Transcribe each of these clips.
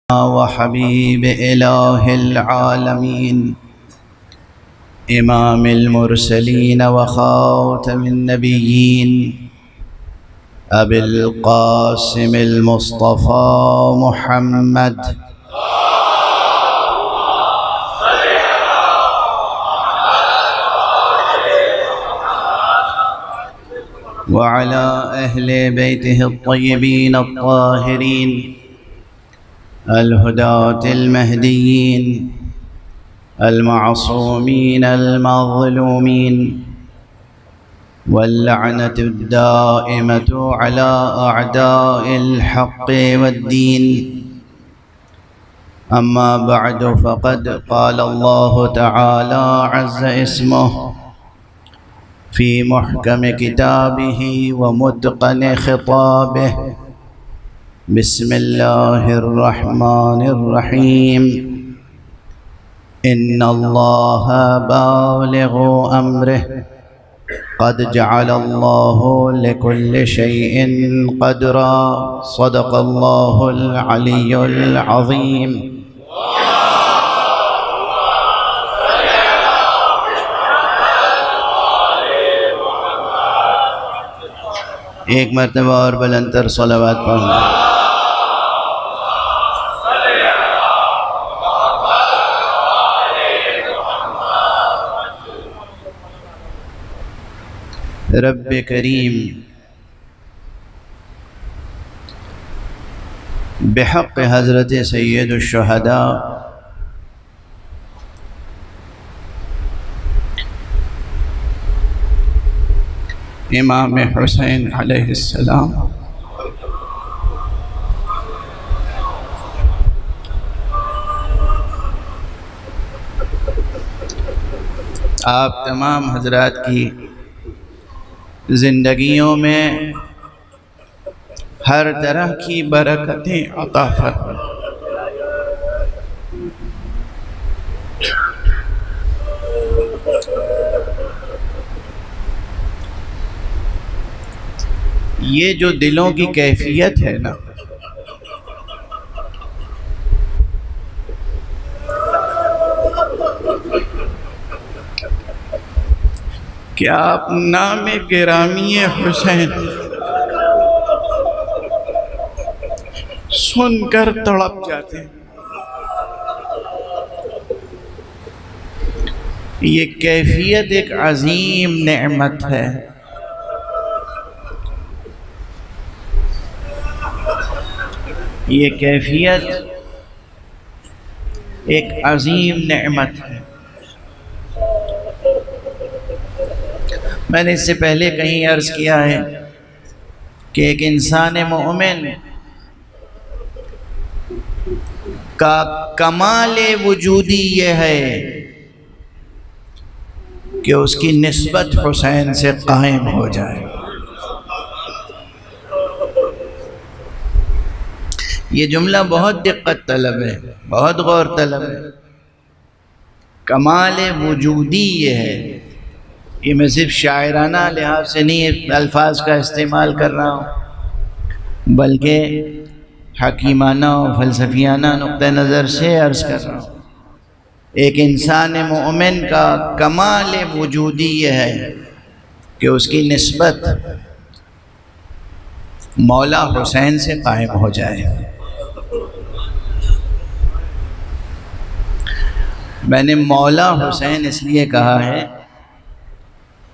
وحبيب إله العالمين إمام المرسلين وخاتم النبيين أبي القاسم المصطفى محمد وعلى أهل بيته الطيبين الطاهرين الهداة المهديين المعصومين المظلومين واللعنة الدائمة على أعداء الحق والدين. أما بعد، فقد قال الله تعالى عز اسمه في محكم كتابه ومتقن خطابه: بسم الله الرحمن الرحيم. إن الله بالغ أمره قد جعل الله لكل شيء قدرا. صدق الله العلي العظيم. ایک مرتبہ اور بلندتر صلوات پڑھنا. رب کریم بحق حضرت سید الشہداء امام حسین علیہ السلام آپ تمام حضرات کی زندگیوں میں ہر طرح کی برکتیں عطا فرمائیں. یہ جو دلوں کی کیفیت ہے نا، کہ آپ نام گرامی حسین سن کر تڑپ جاتے ہیں. یہ کیفیت ایک عظیم نعمت ہے. یہ کیفیت ایک عظیم نعمت ہے. میں نے اس سے پہلے کہیں عرض کیا ہے کہ ایک انسان مومن کا کمال وجودی یہ ہے کہ اس کی نسبت حسین سے قائم ہو جائے. یہ جملہ بہت دقت طلب ہے، بہت غور طلب ہے. کمال وجودی یہ ہے. یہ میں صرف شاعرانہ لحاظ سے نہیں الفاظ کا استعمال کر رہا ہوں، بلکہ حکیمانہ و فلسفیانہ نقطہ نظر سے عرض کر رہا ہوں. ایک انسان مومن کا کمال وجودی یہ ہے کہ اس کی نسبت مولا حسین سے قائم ہو جائے. میں نے مولا حسین اس لیے کہا ہے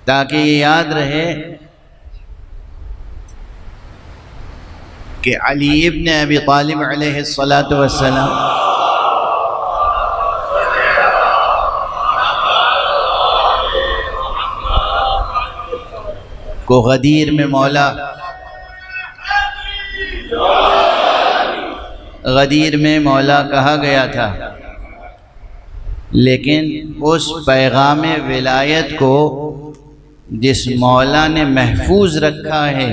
تاکہ یہ یاد رہے کہ علی ابن ابی طالب علیہ السلام کو غدیر میں مولا کہا گیا تھا، لیکن اس پیغام ولایت کو جس مولا نے محفوظ رکھا ہے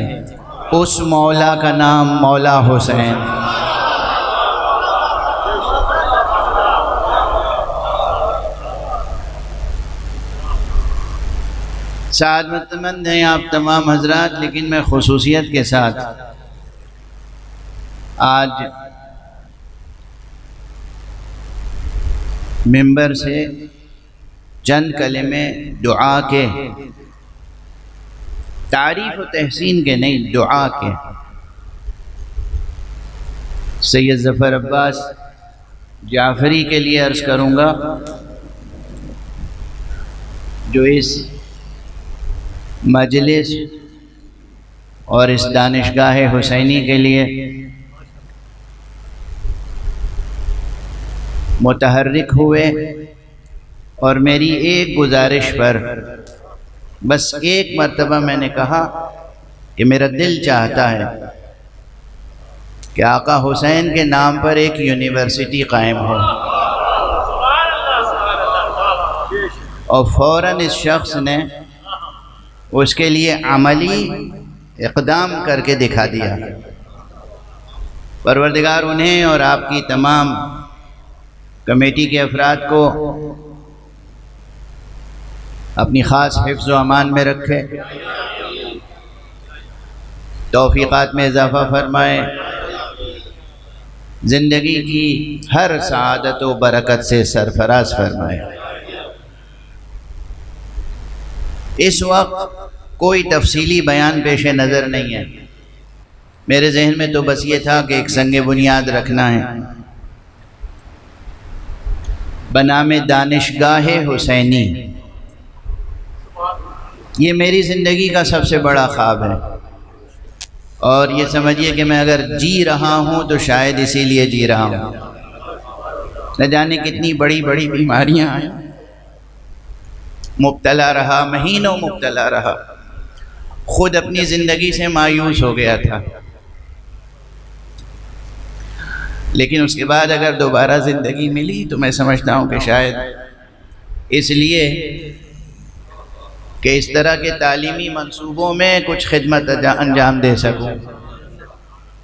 اس مولا کا نام مولا حسین. سعادت مند ہیں آپ تمام حضرات، لیکن میں خصوصیت کے ساتھ آج ممبر سے چند کلمے دعا کے، تعریف و تحسین کے نہیں، دعا کے، سید ظفر عباس جعفری کے لیے عرض کروں گا، جو اس مجلس اور اس دانشگاہ حسینی کے لیے متحرک ہوئے، اور میری ایک گزارش پر بس ایک مرتبہ میں نے کہا کہ میرا دل چاہتا ہے کہ آقا حسین کے نام پر ایک یونیورسٹی قائم ہو، اور فوراً اس شخص نے اس کے لیے عملی اقدام کر کے دکھا دیا۔ پروردگار انہیں اور آپ کی تمام کمیٹی کے افراد کو اپنی خاص حفظ و امان میں رکھے، توفیقات میں اضافہ فرمائے، زندگی کی ہر سعادت و برکت سے سرفراز فرمائے۔ اس وقت کوئی تفصیلی بیان پیش نظر نہیں ہے، میرے ذہن میں تو بس یہ تھا کہ ایک سنگ بنیاد رکھنا ہے بنام دانشگاہ حسینی۔ یہ میری زندگی کا سب سے بڑا خواب ہے، اور یہ سمجھیے کہ میں اگر جی رہا ہوں تو شاید اسی لیے جی رہا ہوں۔ نہ جانے کتنی بڑی بڑی بیماریاں آئیں، مبتلا رہا، مہینوں مبتلا رہا، خود اپنی زندگی سے مایوس ہو گیا تھا، لیکن اس کے بعد اگر دوبارہ زندگی ملی تو میں سمجھتا ہوں کہ شاید اس لیے کہ اس طرح کے تعلیمی منصوبوں میں کچھ خدمت انجام دے سکوں،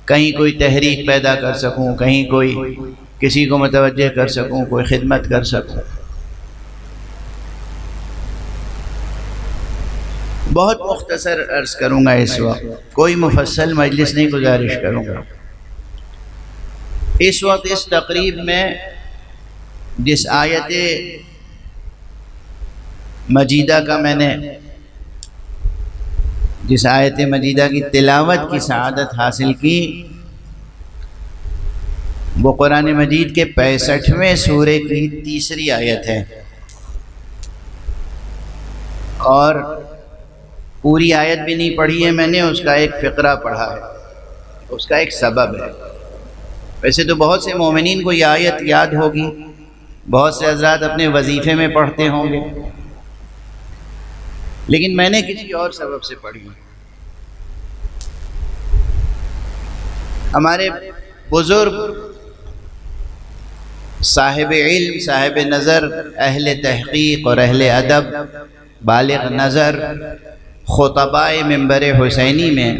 کہیں کوئی تحریک پیدا کر سکوں، کہیں کوئی کسی کو متوجہ کر سکوں، کوئی خدمت کر سکوں۔ بہت مختصر عرض کروں گا اس وقت، کوئی مفصل مجلس نہیں گزارش کروں گا۔ اس وقت اس تقریب میں جس آیت مجیدہ کا میں نے جس آیت مجیدہ کی تلاوت کی سعادت حاصل کی، وہ قرآن مجید کے 65ویں سورے کی تیسری آیت ہے، اور پوری آیت بھی نہیں پڑھی ہے میں نے، اس کا ایک فقرہ پڑھا ہے، اس کا ایک سبب ہے۔ ویسے تو بہت سے مومنین کو یہ آیت یاد ہوگی، بہت سے حضرات اپنے وظیفے میں پڑھتے ہوں گے، لیکن میں نے کسی اور سبب سے پڑھی۔ ہمارے بزرگ صاحب علم، صاحب نظر، اہل تحقیق اور اہل ادب، بالغ نظر، خطبائے منبر حسینی میں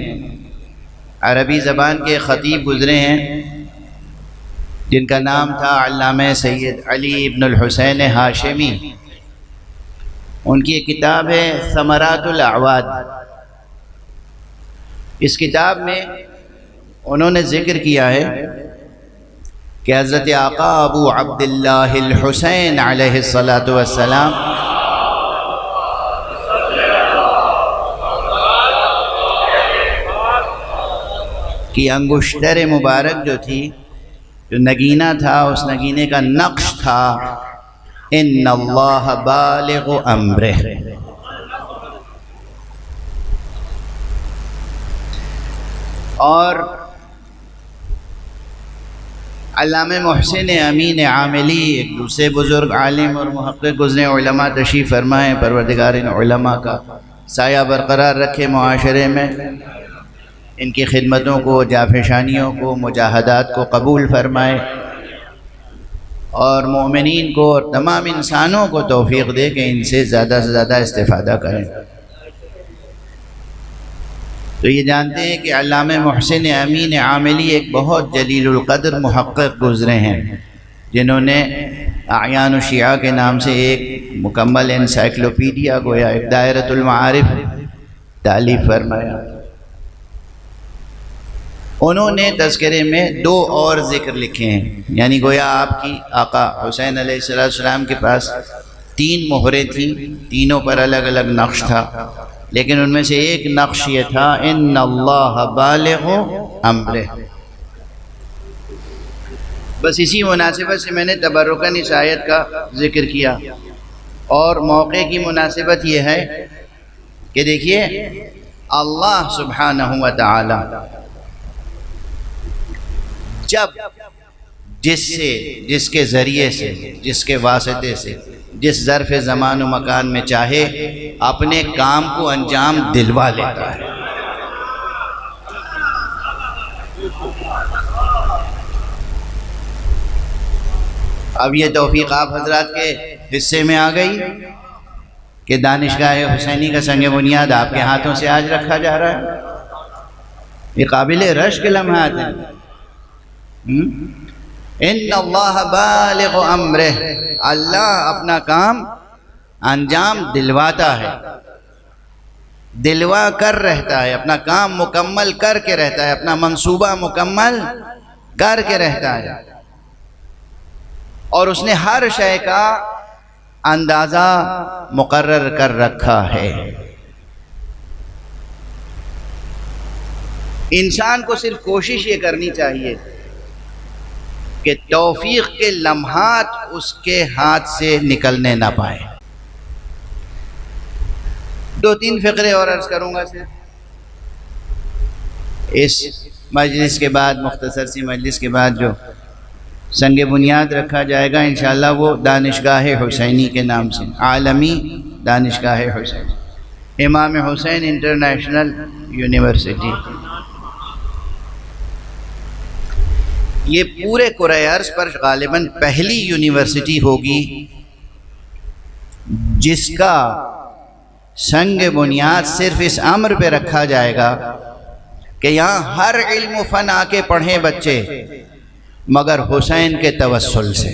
عربی زبان کے خطیب گزرے ہیں، جن کا نام تھا علامہ سید علی ابن الحسین ہاشمی۔ ان کی ایک کتاب ہے ثمرات الاعواد۔ اس کتاب میں انہوں نے ذکر کیا ہے کہ حضرت آقا ابو عبداللہ الحسین علیہ الصلاۃ والسلام کی انگشتر مبارک جو تھی، جو نگینہ تھا، اس نگینے کا نقش تھا ان اللہ بالغ امرہ۔ اور علامہ محسن امین عاملی، ایک دوسرے بزرگ عالم اور محقق گزرے علماء، تشریف فرمائیں، پروردگار ان علماء کا سایہ برقرار رکھے معاشرے میں، ان کی خدمتوں کو، جافشانیوں کو، مجاہدات کو قبول فرمائے، اور مومنین کو اور تمام انسانوں کو توفیق دے کہ ان سے زیادہ استفادہ کریں۔ تو یہ جانتے ہیں کہ علامہ محسن امین عاملی ایک بہت جلیل القدر محقق گزرے ہیں، جنہوں نے اعیان الشیعہ کے نام سے ایک مکمل انسائکلوپیڈیا گویا ایک دائرۃ المعارف تالیف فرمایا۔ انہوں نے تذکرے میں 2 اور ذکر لکھے ہیں، یعنی گویا آپ کی آقا حسین علیہ السلام کے پاس 3 مہریں تھیں، تینوں پر الگ الگ نقش تھا، لیکن ان میں سے ایک نقش یہ تھا ان اللہ بالغ امرہ۔ بس اسی مناسبت سے میں نے تبرکاً اس آیت کا ذکر کیا، اور موقع کی مناسبت یہ ہے کہ دیکھیے اللہ سبحانہ و تعالی جب جس کے ذریعے سے، جس کے واسطے سے، جس ظرف زمان و مکان میں چاہے اپنے کام کو انجام دلوا لیتا ہے۔ اب یہ توفیق آپ حضرات کے حصے میں آ گئی کہ دانشگاہ حسینی کا سنگ بنیاد آپ کے ہاتھوں سے آج رکھا جا رہا ہے۔ یہ قابل رشک لمحات ہیں۔ ان اللہ بالغ امرہ، اللہ اپنا کام انجام دلواتا ہے، دلوا کر رہتا ہے، اپنا کام مکمل کر کے رہتا ہے، اپنا منصوبہ مکمل کر کے رہتا ہے، اور اس نے ہر شے کا اندازہ مقرر کر رکھا ہے۔ انسان کو صرف کوشش یہ کرنی چاہیے کہ توفیق کے لمحات اس کے ہاتھ سے نکلنے نہ پائے۔ 2-3 فقرے اور عرض کروں گا صرف اس مجلس کے بعد، مختصر سی مجلس کے بعد جو سنگ بنیاد رکھا جائے گا انشاءاللہ وہ دانشگاہ حسینی کے نام سے، عالمی دانشگاہ حسینی، امام حسین انٹرنیشنل یونیورسٹی۔ یہ پورے کرۂ ارض پر غالباً پہلی یونیورسٹی ہوگی جس کا سنگ بنیاد صرف اس امر پہ رکھا جائے گا کہ یہاں ہر علم و فن آ کے پڑھیں بچے، مگر حسین کے توسل سے۔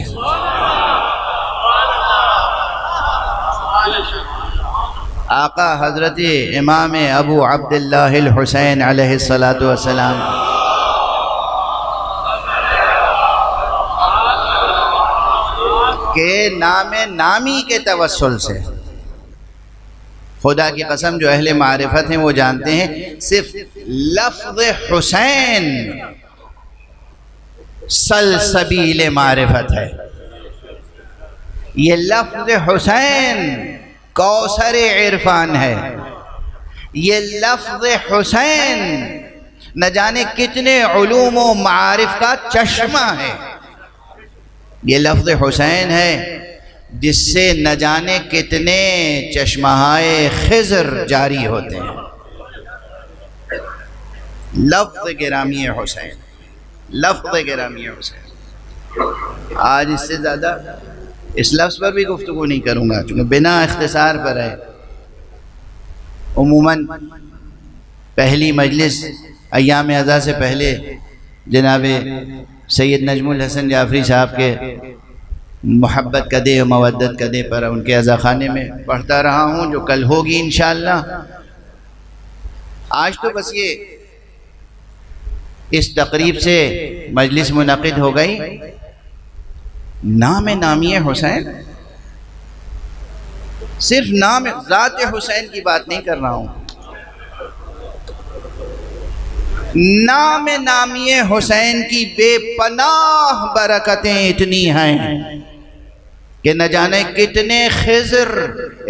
آقا حضرت امام ابو عبداللہ الحسین علیہ السلام کے نام نامی کے توسل سے۔ خدا کی قسم جو اہل معرفت ہیں وہ جانتے ہیں صرف لفظ حسین سلسبیل معرفت ہے۔ یہ لفظ حسین کوثر عرفان ہے، یہ لفظ حسین نہ جانے کتنے علوم و معارف کا چشمہ ہے۔ یہ لفظ حسین ہے جس سے نہ جانے کتنے چشمہائے خضر جاری ہوتے ہیں۔ لفظ گرامی حسین، لفظ گرامی حسین۔ آج اس سے زیادہ اس لفظ پر بھی گفتگو نہیں کروں گا چونکہ بنا اختصار پر ہے۔ عموماً پہلی مجلس ایام ازاں سے پہلے جناب سید نجم الحسن جعفری صاحب کے محبت کدے و مودت کدے پر ان کے عزا خانے میں پڑھتا رہا ہوں، جو کل ہوگی انشاءاللہ۔ آج تو بس یہ اس تقریب سے مجلس منعقد ہو گئی۔ نام نامی حسین، صرف نام ذات حسین کی بات نہیں کر رہا ہوں، نام نامی حسین کی بے پناہ برکتیں اتنی ہیں کہ نہ جانے کتنے خضر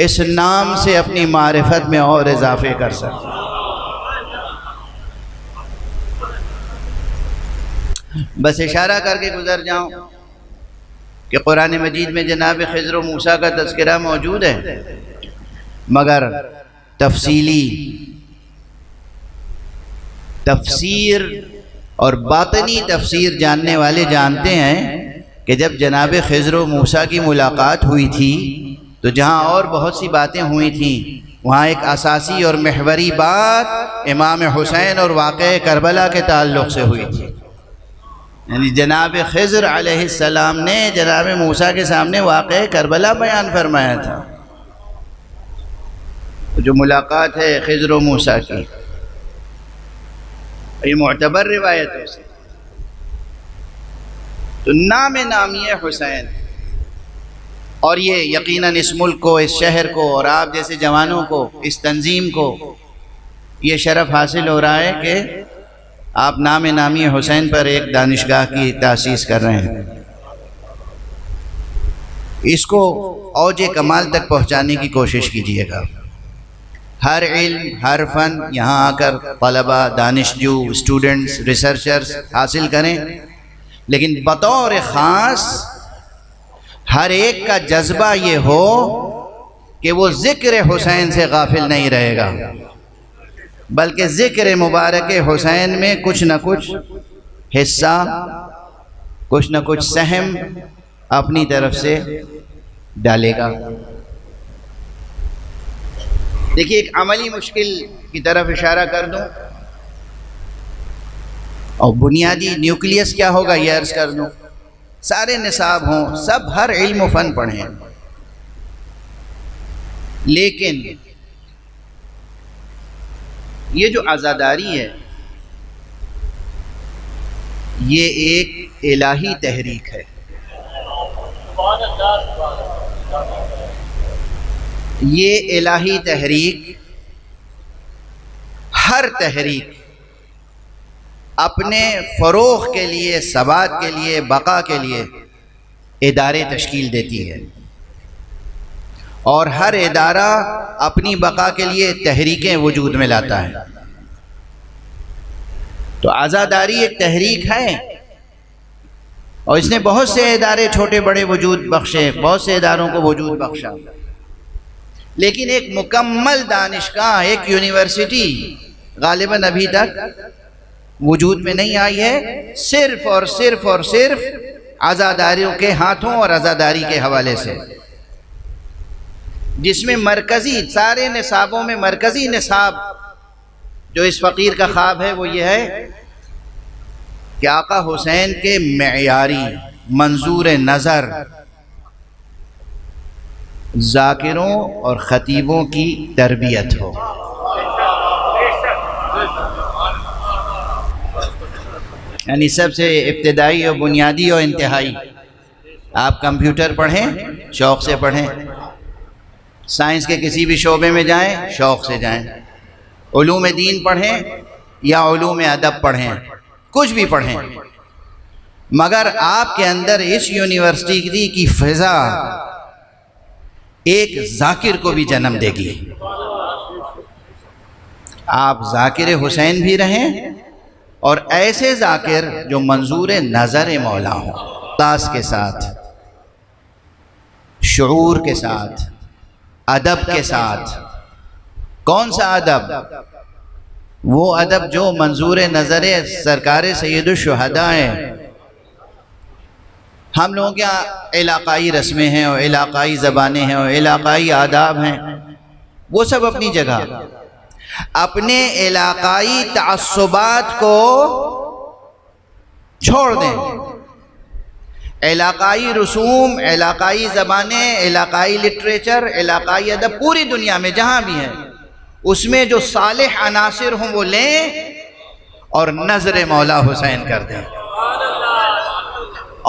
اس نام سے اپنی معرفت میں اور اضافے کر سکتے۔ بس اشارہ کر کے گزر جاؤں کہ قرآن مجید میں جناب خضر و موسیٰ کا تذکرہ موجود ہے، مگر تفسیر اور باطنی تفسیر جاننے والے جانتے ہیں کہ جب جناب خضر و موسیٰ کی ملاقات ہوئی تھی تو جہاں اور بہت سی باتیں ہوئی تھیں، وہاں ایک اساسی اور محوری بات امام حسین اور واقعہ کربلا کے تعلق سے ہوئی تھی۔ یعنی جناب خضر علیہ السلام نے جناب موسیٰ کے سامنے واقعہ کربلا بیان فرمایا تھا۔ جو ملاقات ہے خضر و موسیٰ کی، یہ معتبر روایتوں سے. تو نام نامی حسین، اور یہ یقیناً اس ملک کو، اس شہر کو، اور آپ جیسے جوانوں کو، اس تنظیم کو یہ شرف حاصل ہو رہا ہے کہ آپ نام نامی حسین پر ایک دانشگاہ کی تاسیس کر رہے ہیں. اس کو اوج کمال تک پہنچانے کی کوشش کیجیے گا. ہر علم، ہر فن یہاں آ کر طلبہ، دانشجو، اسٹوڈنٹس، ریسرچرز حاصل کریں، لیکن بطور خاص ہر ایک کا جذبہ یہ ہو کہ وہ ذکر حسین سے غافل نہیں رہے گا، بلکہ ذکر مبارک حسین میں کچھ نہ کچھ حصہ، کچھ نہ کچھ سہم اپنی طرف سے ڈالے گا. دیکھیے ایک عملی مشکل کی طرف اشارہ کر دوں، اور بنیادی نیوکلیس کیا ہوگا یہ عرض کر دوں. سارے نصاب ہوں، سب ہر علم و فن پڑھیں، لیکن یہ جو عزاداری ہے یہ ایک الہی تحریک ہے. یہ الہی تحریک، ہر تحریک اپنے فروغ کے لیے، ثبات کے لیے، بقا کے لیے ادارے تشکیل دیتی ہے، اور ہر ادارہ اپنی بقا کے لیے تحریکیں وجود میں لاتا ہے. تو عزاداری ایک تحریک ہے، اور اس نے بہت سے ادارے چھوٹے بڑے وجود بخشے، بہت سے اداروں کو وجود بخشا، لیکن ایک مکمل دانشگاہ، ایک یونیورسٹی غالباً ابھی تک وجود میں نہیں آئی ہے، صرف اور صرف اور صرف عزاداریوں کے ہاتھوں اور عزاداری کے حوالے سے، جس میں مرکزی، سارے نصابوں میں مرکزی نصاب جو اس فقیر کا خواب ہے وہ یہ ہے کہ آقا حسین کے معیاری منظور نظر ذاکروں اور خطیبوں کی تربیت ہو. یعنی سب سے ابتدائی اور بنیادی اور انتہائی، آپ کمپیوٹر پڑھیں، شوق سے پڑھیں، سائنس کے کسی بھی شعبے میں جائیں، شوق سے جائیں، علوم دین پڑھیں یا علوم ادب پڑھیں، کچھ بھی پڑھیں، مگر آپ کے اندر اس یونیورسٹی کی فضا ایک ذاکر کو بھی جنم دے گی. آپ ذاکر حسین بھی رہیں، اور ایسے ذاکر جو منظور نظر مولا ہوں، اخلاص کے ساتھ، شعور کے ساتھ، ادب کے ساتھ. کون سا ادب؟ وہ ادب جو منظور نظر سرکار سید الشہداء ہیں. ہم لوگوں کے یہاں علاقائی رسمیں ہیں اور علاقائی زبانیں ہیں اور علاقائی آداب ہیں، وہ سب اپنی جگہ. اپنے علاقائی تعصبات کو چھوڑ دیں. علاقائی رسوم، علاقائی زبانیں، علاقائی لٹریچر، علاقائی ادب پوری دنیا میں جہاں بھی ہیں، اس میں جو صالح عناصر ہوں وہ لیں اور نظر مولا حسین کر دیں.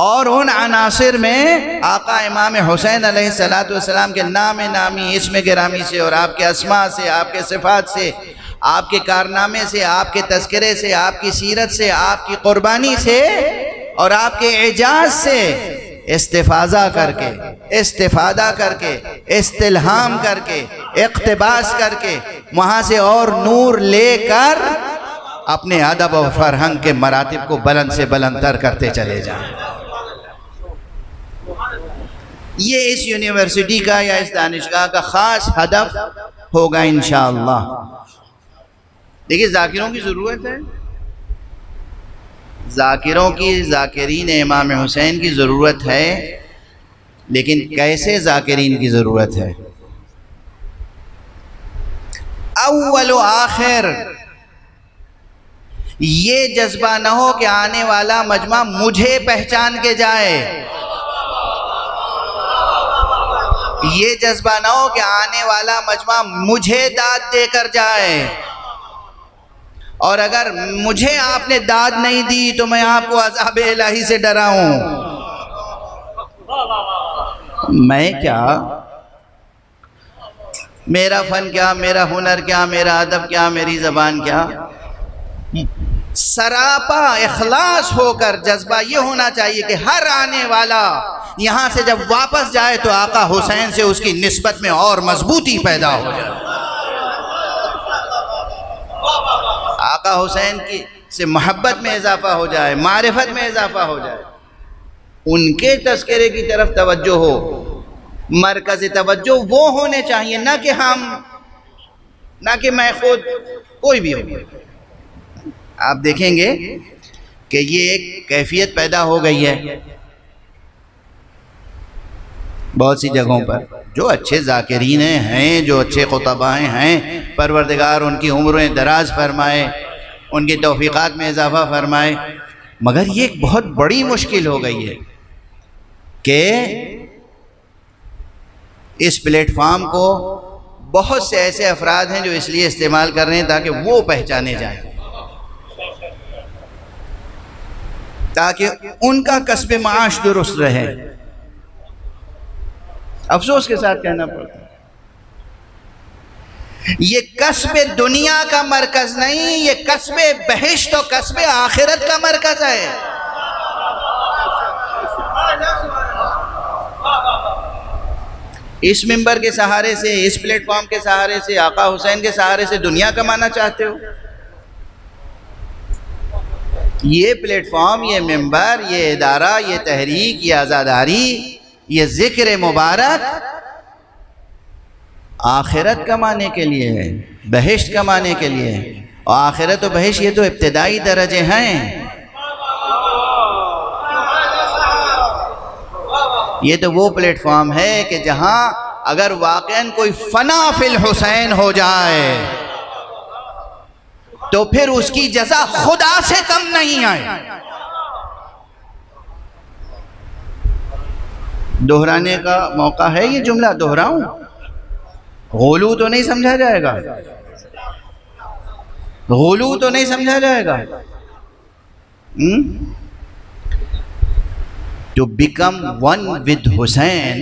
اور ان عناصر میں آقا امام حسین علیہ السلام کے نام نامی، اسم گرامی سے، اور آپ کے اسماء سے، آپ کے صفات سے، آپ کے کارنامے سے، آپ کے تذکرے سے، آپ کی سیرت سے، آپ کی قربانی سے اور آپ کے اعجاز سے استفاضہ کر کے، استفادہ کر کے، استلہام کر کے، اقتباس کر کے، وہاں سے اور نور لے کر اپنے ادب و فرہنگ کے مراتب کو بلند سے بلند تر کرتے چلے جائیں. یہ اس یونیورسٹی کا یا اس دانشگاہ کا خاص ہدف ہوگا انشاءاللہ. دیکھیے ذاکروں کی ضرورت ہے، ذاکروں کی، ذاکرین امام حسین کی ضرورت ہے، لیکن کیسے ذاکرین کی ضرورت ہے؟ اول و آخر یہ جذبہ نہ ہو کہ آنے والا مجمع مجھے پہچان کے جائے، یہ جذبہ نہ ہو کہ آنے والا مجمع مجھے داد دے کر جائے. اور اگر مجھے آپ نے داد نہیں دی تو میں آپ کو عذاب الہی سے ڈراؤں. میں کیا، میرا فن کیا، میرا ہنر کیا، میرا ادب کیا، میری زبان کیا. سراپا اخلاص ہو کر جذبہ یہ ہونا چاہیے کہ ہر آنے والا یہاں سے جب واپس جائے تو آقا حسین سے اس کی نسبت میں اور مضبوطی پیدا ہو جائے، آقا حسین کی سے محبت میں اضافہ ہو جائے، معرفت میں اضافہ ہو جائے، ان کے تذکرے کی طرف توجہ ہو. مرکز توجہ وہ ہونے چاہیے، نہ کہ ہم، نہ کہ میں خود، کوئی بھی ہو. آپ دیکھیں گے کہ یہ ایک کیفیت پیدا ہو گئی ہے بہت سی جگہوں پر. جو اچھے ذاکرین ہیں، جو اچھے خطباء ہیں، پروردگار ان کی عمریں دراز فرمائے، ان کی توفیقات میں اضافہ فرمائے. مگر یہ ایک بہت بڑی مشکل ہو گئی ہے کہ اس پلیٹ فارم کو بہت سے ایسے افراد ہیں جو اس لیے استعمال کر رہے ہیں تاکہ وہ پہچانے جائیں، تاکہ ان کا کسب معاش درست رہے. افسوس کے ساتھ کہنا پڑتا ہے یہ کسب دنیا کا مرکز نہیں، یہ کسب بہشت و کسب آخرت کا مرکز ہے. اس ممبر کے سہارے سے، اس پلیٹ فارم کے سہارے سے، آقا حسین کے سہارے سے دنیا کمانا چاہتے ہو؟ یہ پلیٹ فارم، یہ ممبر، یہ ادارہ، یہ تحریک، یہ عزاداری، یہ ذکر مبارک آخرت کمانے کے لیے ہے، بہشت کمانے کے لیے ہے. اور آخرت و بہشت یہ تو ابتدائی درجے ہیں. یہ تو وہ پلیٹ فارم ہے کہ جہاں اگر واقعاً کوئی فنا فی الحسین ہو جائے تو پھر اس کی جزا خدا سے کم نہیں آئے. دہرانے کا موقع ہے، یہ جملہ دہراؤں، غلو تو نہیں سمجھا جائے گا، غلو تو نہیں سمجھا جائے گا. To become one with Hussein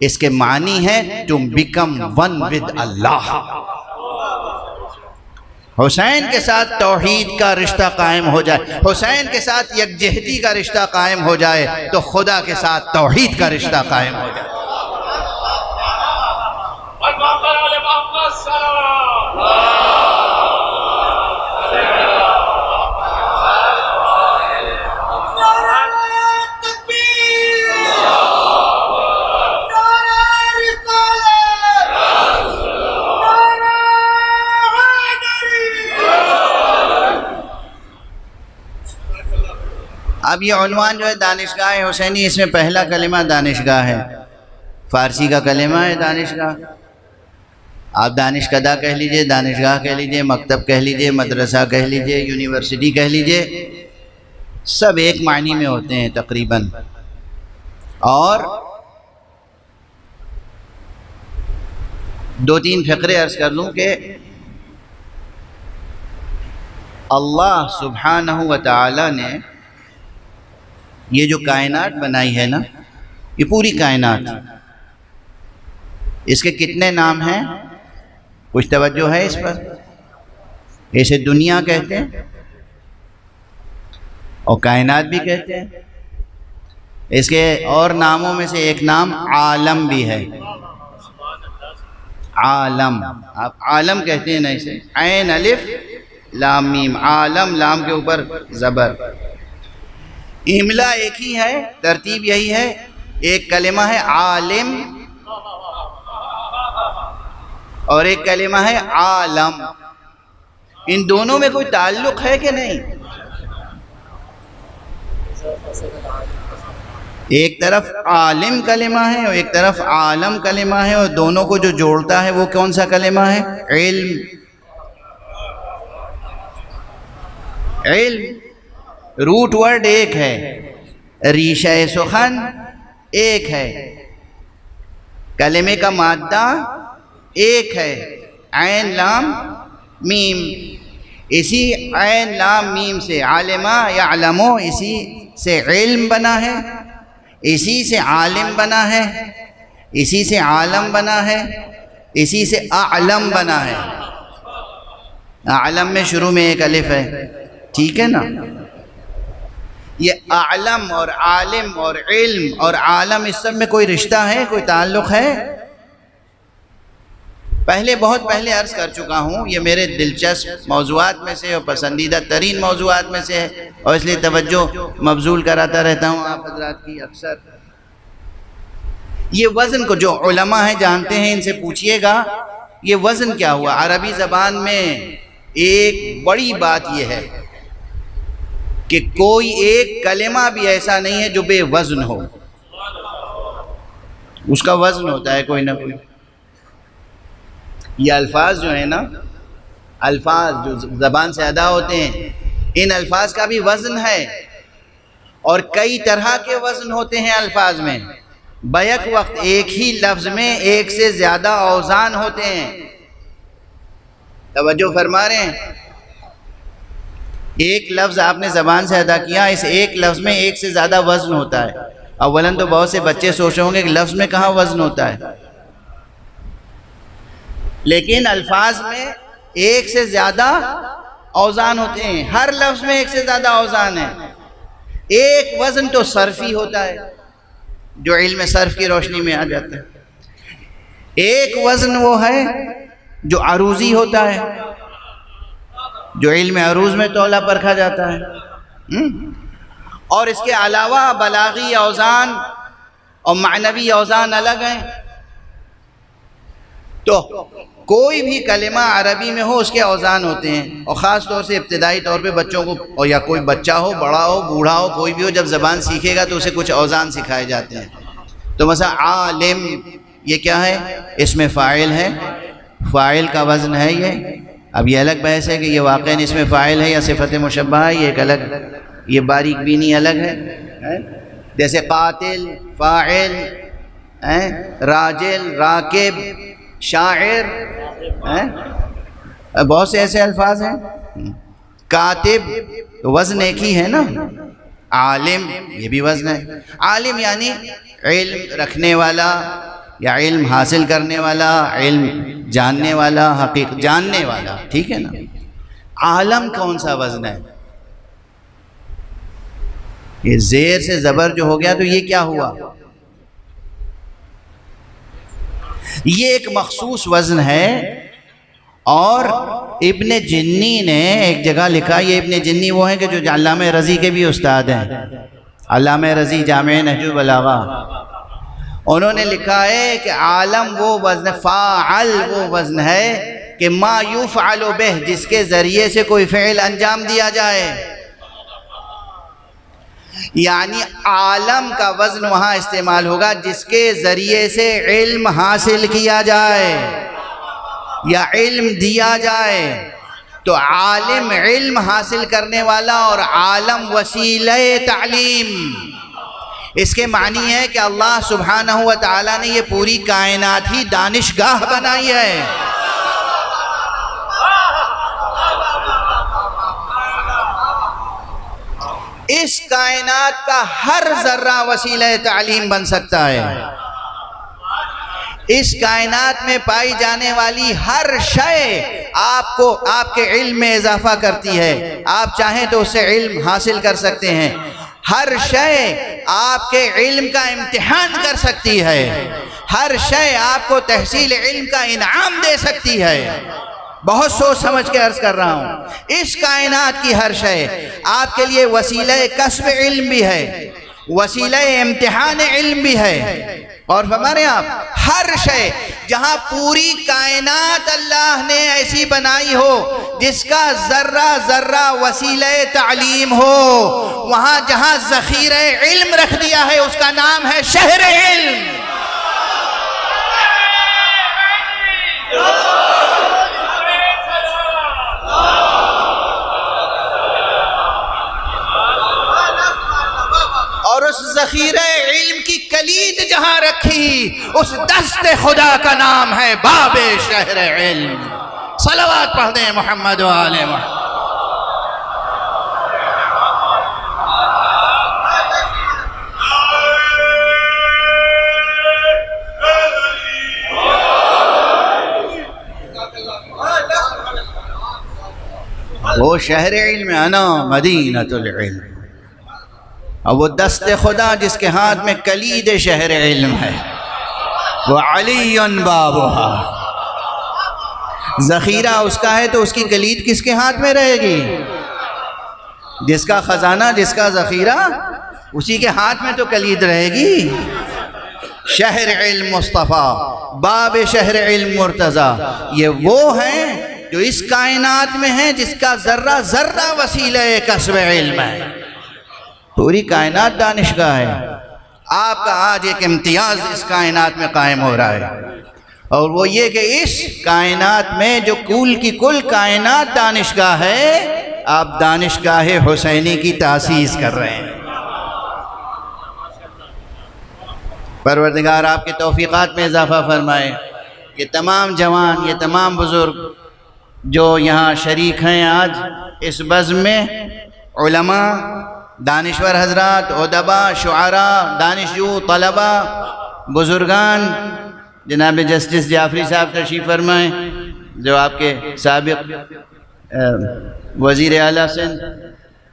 اس کے معنی ہے to become one with اللہ. حسین کے ساتھ توحید کا رشتہ قائم ہو جائے، حسین کے ساتھ یکجہتی کا رشتہ قائم ہو جائے تو خدا کے ساتھ توحید کا رشتہ قائم ہو جائے. اب یہ عنوان جو ہے دانشگاہ حسینی، اس میں پہلا کلمہ دانشگاہ ہے، فارسی کا کلمہ ہے دانشگاہ. آپ دانشکدہ کہہ لیجئے، دانشگاہ کہہ لیجئے، مکتب کہہ لیجئے، مدرسہ کہہ لیجئے، یونیورسٹی کہہ لیجئے، سب ایک معنی میں ہوتے ہیں تقریباً. اور دو تین فقرے عرض کر لوں کہ اللہ سبحانہ و تعالی نے یہ جو کائنات بنائی ہے نا، یہ پوری کائنات، اس کے کتنے نام ہیں؟ کچھ توجہ ہے اس پر؟ اسے دنیا کہتے ہیں اور کائنات بھی کہتے ہیں. اس کے اور ناموں میں سے ایک نام عالم بھی ہے. عالم، آپ عالم کہتے ہیں نا اسے، عین الف لام میم، عالم، لام کے اوپر زبر. املا ایک ہی ہے، ترتیب یہی ہے. ایک کلمہ ہے عالم اور ایک کلمہ ہے عالم. ان دونوں میں کوئی تعلق ہے کہ نہیں؟ ایک طرف عالم کلمہ ہے اور ایک طرف عالم کلمہ ہے، اور دونوں کو جو جوڑتا ہے وہ کون سا کلمہ ہے؟ علم. علم روٹ ورڈ ایک ہے، ریشہ سخن ایک ہے، کلمے کا مادہ ایک ہے، عین لام میم. اسی عین لام میم سے عالمہ یعلمو، اسی سے علم بنا ہے، اسی سے عالم بنا ہے، اسی سے عالم بنا ہے، اسی سے اعلم بنا ہے۔ اعلم میں شروع میں ایک الف ہے، ٹھیک ہے نا؟ یہ اعلم اور عالم اور علم اور عالم، اس سب میں کوئی رشتہ ہے، کوئی تعلق ہے؟ بہت پہلے عرض کر چکا ہوں، یہ میرے دلچسپ موضوعات میں سے اور پسندیدہ ترین موضوعات میں سے ہے، اور اس لیے توجہ مبذول کراتا رہتا ہوں آپ حضرات کی اکثر۔ یہ وزن کو جو علماء ہیں جانتے ہیں، ان سے پوچھئے گا یہ وزن کیا ہوا؟ عربی زبان میں ایک بڑی بات یہ ہے کہ کوئی ایک کلمہ بھی ایسا نہیں ہے جو بے وزن ہو، اس کا وزن ہوتا ہے کوئی نہ کوئی۔ یہ الفاظ جو ہیں نا، الفاظ جو زبان سے ادا ہوتے ہیں، ان الفاظ کا بھی وزن ہے، اور کئی طرح کے وزن ہوتے ہیں الفاظ میں۔ بیک وقت ایک ہی لفظ میں ایک سے زیادہ اوزان ہوتے ہیں، توجہ فرما رہے ہیں؟ ایک لفظ آپ نے زبان سے ادا کیا، اس ایک لفظ میں ایک سے زیادہ وزن ہوتا ہے۔ اولاً تو بہت سے بچے سوچ رہے ہوں گے کہ لفظ میں کہاں وزن ہوتا ہے، لیکن الفاظ میں ایک سے زیادہ اوزان ہوتے ہیں، ہر لفظ میں ایک سے زیادہ اوزان ہے۔ ایک وزن تو صرفی ہوتا ہے جو علم صرف کی روشنی میں آ جاتا ہے، ایک وزن وہ ہے جو عروضی ہوتا ہے، جو علم عروض میں تولہ پرکھا جاتا ہے، اور اس کے علاوہ بلاغی اوزان اور معنوی اوزان الگ ہیں۔ تو کوئی بھی کلمہ عربی میں ہو اس کے اوزان ہوتے ہیں، اور خاص طور سے ابتدائی طور پہ بچوں کو، اور یا کوئی بچہ ہو، بڑا ہو، بوڑھا ہو، کوئی بھی ہو، جب زبان سیکھے گا تو اسے کچھ اوزان سکھائے جاتے ہیں۔ تو مثلا عالم، یہ کیا ہے؟ اس میں فاعل ہے، فاعل کا وزن ہے یہ۔ اب یہ الگ بحث ہے کہ یہ واقعاً اس میں فاعل ہے یا صفت مشبہ ہے، یہ ایک الگ، یہ باریک بینی الگ ہے۔ جیسے قاتل فاعل، راجل راکب، شاعر، بہت سے ایسے الفاظ ہیں۔ کاتب تو وزن ایک ہی ہے نا۔ عالم یہ بھی وزن ہے۔ عالم یعنی علم رکھنے والا یا علم حاصل کرنے والا، علم جاننے والا، حقیقت جاننے والا، ٹھیک ہے نا۔ عالم کون سا وزن ہے؟ یہ زیر سے زبر جو ہو گیا تو یہ کیا ہوا؟ یہ ایک مخصوص وزن ہے، اور ابن جنی نے ایک جگہ لکھا، یہ ابن جنی وہ ہیں کہ جو علامہ رضی کے بھی استاد ہیں، علامہ رضی جامع نہج البلاغہ، انہوں نے لکھا ہے کہ عالم وہ وزن، فاعل وہ وزن ہے کہ ما یفعل بہ، جس کے ذریعے سے کوئی فعل انجام دیا جائے، یعنی عالم کا وزن وہاں استعمال ہوگا جس کے ذریعے سے علم حاصل کیا جائے یا علم دیا جائے۔ تو عالم علم حاصل کرنے والا اور عالم وسیلہ تعلیم۔ اس کے معنی ہے کہ اللہ سبحانہ و تعالیٰ نے یہ پوری کائنات ہی دانشگاہ بنائی ہے۔ اس کائنات کا ہر ذرہ وسیلہ تعلیم بن سکتا ہے۔ اس کائنات میں پائی جانے والی ہر شے آپ کو آپ کے علم میں اضافہ کرتی ہے، آپ چاہیں تو اس سے علم حاصل کر سکتے ہیں۔ ہر شے آپ کے علم کا امتحان کر سکتی ہے، ہر شے آپ کو تحصیل علم کا انعام دے سکتی ہے۔ بہت سوچ سمجھ کے عرض کر رہا ہوں، اس کائنات کی ہر شے آپ کے لیے وسیلہ کسب علم بھی ہے، وسیلہ امتحان علم بھی ہے۔ اور ہمارے آپ ہر شے، جہاں پوری کائنات اللہ نے ایسی بنائی ہو جس کا ذرہ ذرہ وسیلہ تعلیم ہو، وہاں جہاں ذخیرہ علم رکھ دیا ہے اس کا نام ہے شہر علم۔ اور اس ذخیرہ علم کی کلید جہاں رکھی، اس دست خدا کا نام ہے باب شہر علم۔ صلوات پڑھ دیں محمد و آل محمد۔ وہ شہر علم، انا مدینۃ العلم، اور وہ دست خدا جس کے ہاتھ میں کلید شہر علم ہے، وہ علی بابھا، ذخیرہ اس کا ہے تو اس کی کلید کس کے ہاتھ میں رہے گی؟ جس کا خزانہ، جس کا ذخیرہ، اسی کے ہاتھ میں تو کلید رہے گی۔ شہر علم مصطفیٰ، باب شہر علم مرتضیٰ، یہ وہ ہیں جو اس کائنات میں ہیں جس کا ذرہ ذرہ وسیلہ کسب علم ہے۔ پوری کائنات دانشگاہ ہے، آپ کا آج ایک امتیاز اس کائنات میں قائم ہو رہا ہے، اور وہ یہ کہ اس کائنات میں جو کل کی کل کائنات دانشگاہ ہے، آپ دانشگاہ حسینی کی تاسیس کر رہے ہیں۔ پروردگار آپ کے توفیقات میں اضافہ فرمائے۔ یہ تمام جوان، یہ تمام بزرگ جو یہاں شریک ہیں آج اس بزم میں، علماء، دانشور حضرات، ادباء، شعراء، دانشجو، طلباء، بزرگان، جناب جسٹس جعفری صاحب تشریف فرمائیں جو آپ کے سابق وزیر اعلیٰ سندھ،